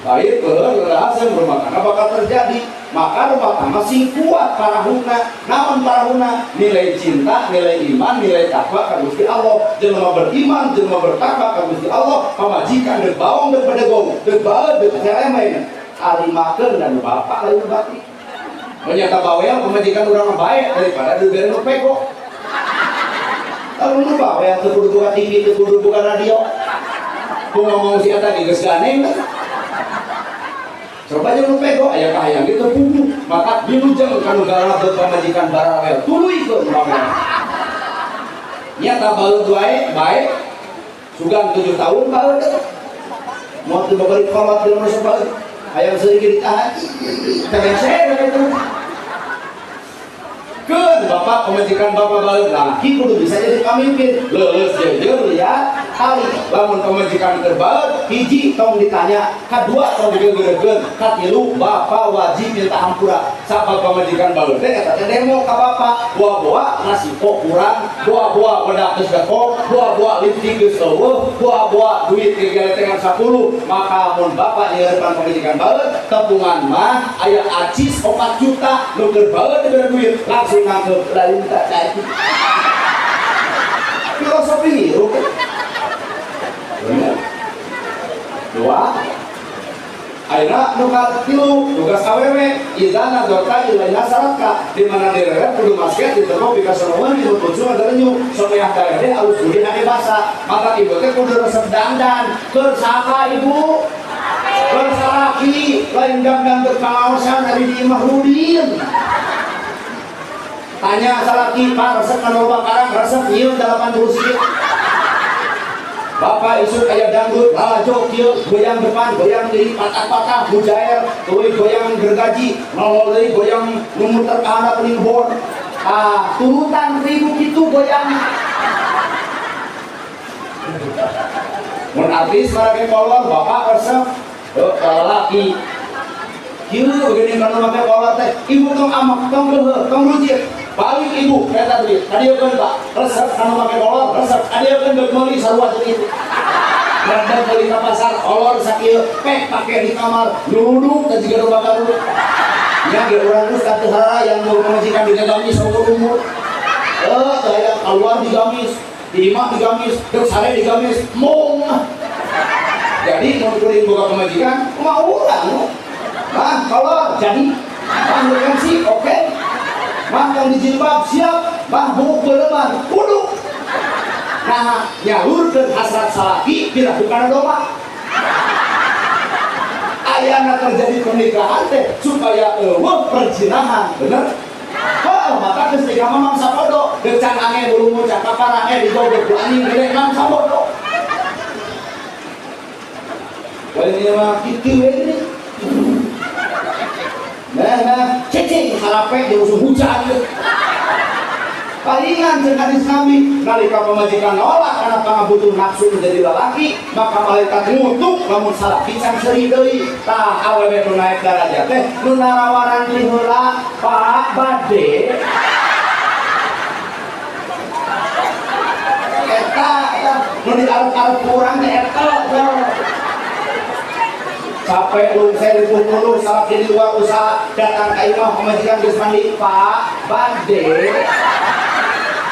baik berhasil rumah tangga bakal terjadi. Maka rumah tangga sing kuat parahuna, naon parahuna nilai cinta, nilai iman, nilai takwa ka Gusti Allah. Jelema beriman, jelema bertakwa ka Gusti Allah, pamajikan deuk bawang deuk bedegong, deuk bae deuk ceremen, arimakeun dan bapak lain bati. Ternyata bawel pamajikan urang bae daripada deuk nu peko. Kalau nu bawel teu kudu buka TV, teu kudu buka radio. Ku ngomong si eta geus ganeng. Coba aja lu pego, ayah kahayang gitu pupu maka dilujeng kanu galak pamajikan barawel tuluy ke bawel nyata balut wae baik sugan 7 tahun bae mau tiba balik kolot di rumah sebab ayam sedikit ditahan terese gitu keun bapak pemajikan bapak balut laki kudu bisa jadi pemimpin leuleus jeueur ya kali lamun pemajikan terbaut hiji tong ditanya kadua tong digeugeureukeun katilu bapak wajib minta hampura sabab pemajikan baut teh eta teh demo ka bapak buah-buah nasi kok kurang buah-buah wedak geus gakok buah-buah lipstik geus eueuh buah-buah duit gegeletengan 10 maka mun bapak nyeurepan pemajikan baut tepungan mah aya acis 4 juta nu keur baut teh duit langsung nangkep lain tak tadi filosofi hirup bener dua ayeuna nu katilu tugas awewe idana dota ilaina saraka di mana direret kudu masket ditemo pika sonoan di bojo ngarenyu someah daerah alus budi ane basa maka ibu teh kudu resep dandan keur saha ibu keur salaki lain dandan keur kaosan ari di imah rudin tanya salaki pak resep anu bakaran resep ieu 80 sikit bapak isuk aya dangdut lajo kieu goyang depan goyang deui patah-patah mujair tuluy goyang gergaji nongol deui goyang nu muter ka handap leuwih bor turutan 1000 kitu goyang mun artis marake kolor bapak resep laki kieu begini kana make kolor teh ibu tong amak tong leuheuh tong rujit paling ibu kereta duit tadi kan pak resep kanu pakai kolor resep tadi kan udah beli sarua itu berada beli ke pasar kolor sakit pakai di kamar duduk dan juga rumah baru ya dia orang itu satu hara yang mau mengajikan di gamis seumur umur saya keluar di gamis di imah di gamis terus sare di gamis mong jadi mau kuring buka pemajikan mau orang bang kolor jadi bang sih oke mah yang dijilbab siap mah buk beleman kudu nah nyalurkeun hasrat salaki dilakukan domba ayana terjadi pernikahan teh supaya eueuh perzinahan bener maka geus tiga mamang sapodo deuk can ange bulu can kaparange digogok ku anjing gede mang sapodo ini mah kitu we nah, cecing harape di musuh hujan palingan jeung hadis Nabi nalika pamajikan nolak karena pangabutuh nafsu menjadi lalaki maka malaikat ngutuk lamun salaki can seuri deui tah awewe nu naek darajat teh nu narawaran di heula Pak bade eta nu diarep-arep kurang teh eta capek lu saya dulu salah di luar usaha datang ke imam pemajikan geus mandi Pak bade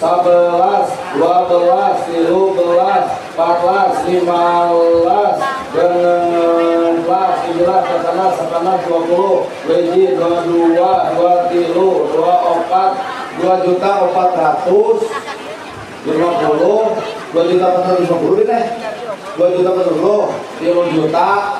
11, 12, 13, 14, 15, 16, 17, 18, 20, 22, 23, 24, 2.450.000, 2.450.000 deh, 2.450.000, 3 juta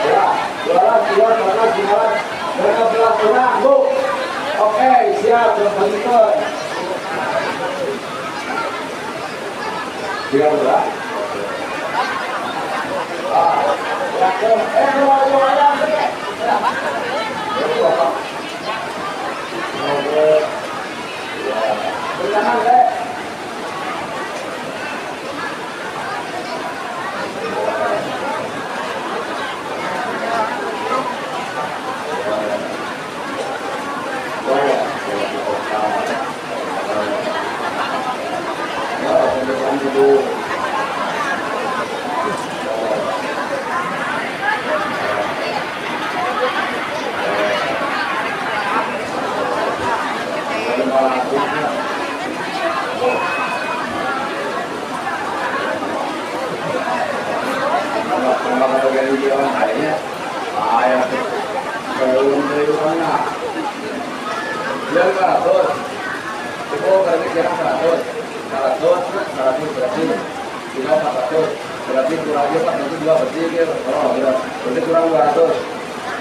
Ya, jualan, jualan, jualan, jualan. Mereka belah tengah, bu. Oke, siap, berbentuk. Siap, belah. Bertahan, deh. uangnya. Dia 500. Ibu berarti kira 100. 100 berarti tinggal 400. Berarti kurang aja Pak, nanti 2 berarti dia berarti kurang 200.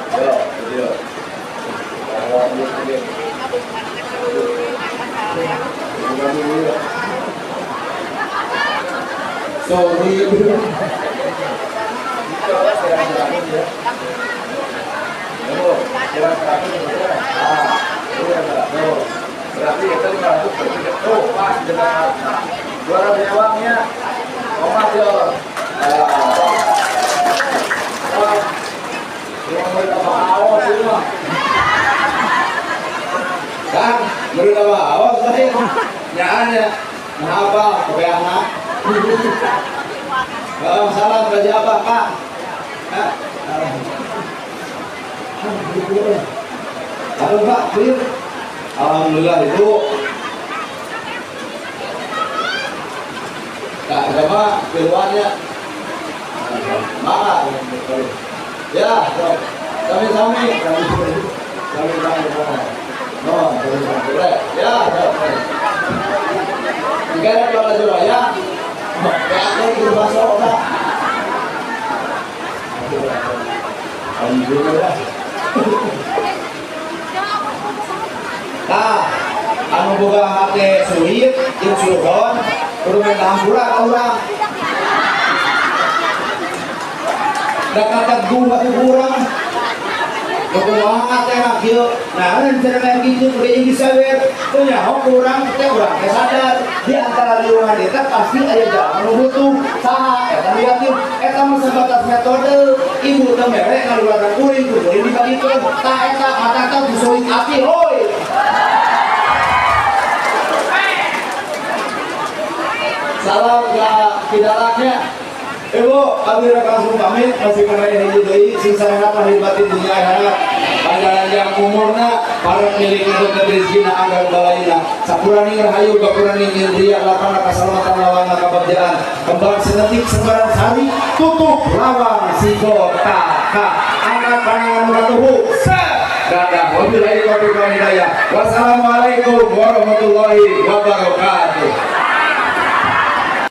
Ayo, video. Kalau dia sendiri. Sorry. Berarti itu 500 tuh pas dengan 200 uangnya omat yo. Kan baru nama awas tadi nyaanya nah apa kebeana salam kerja apa Kak? Halo Pak, clear. Alhamdulillah itu Kak sama keluarnya mana ya kami no ya jika ada kalau jual ya aku di pasar alhamdulillah. Nah, anu boga hate sulit, jeung suhon, kudu main hampura ka urang. Da katak gua ku urang. Kumaha teh nak kieu? Nah, cenah kitu kudu jeung disawer. Teu nyaho ku urang teh urang teh sadar di antara leuweung eta pasti aya jalan nu butuh. Saha eta nu yakin? Eta mah sebatas metode. Ibu teh mere ngaluarkeun kuring kudu dibagikeun. Tah eta mata teh disuit api hoi. Salam ke kidalaknya. Ibu, kami langsung pamit. Masih kena hiji deui sing sarehat lahir batin dunia akhirat. Panjang umurna, para milik untuk rezekina anggar balaina. Sapurani rahayu bakurani indriya lapana kasalamatan lawang kababjaan. Kembang senetik sembarang sari tutup lawang sigo taka. Angkat pandangan muratuhu. Dadah, wabillahi taufiq wal hidayah. Wassalamualaikum warahmatullahi wabarakatuh.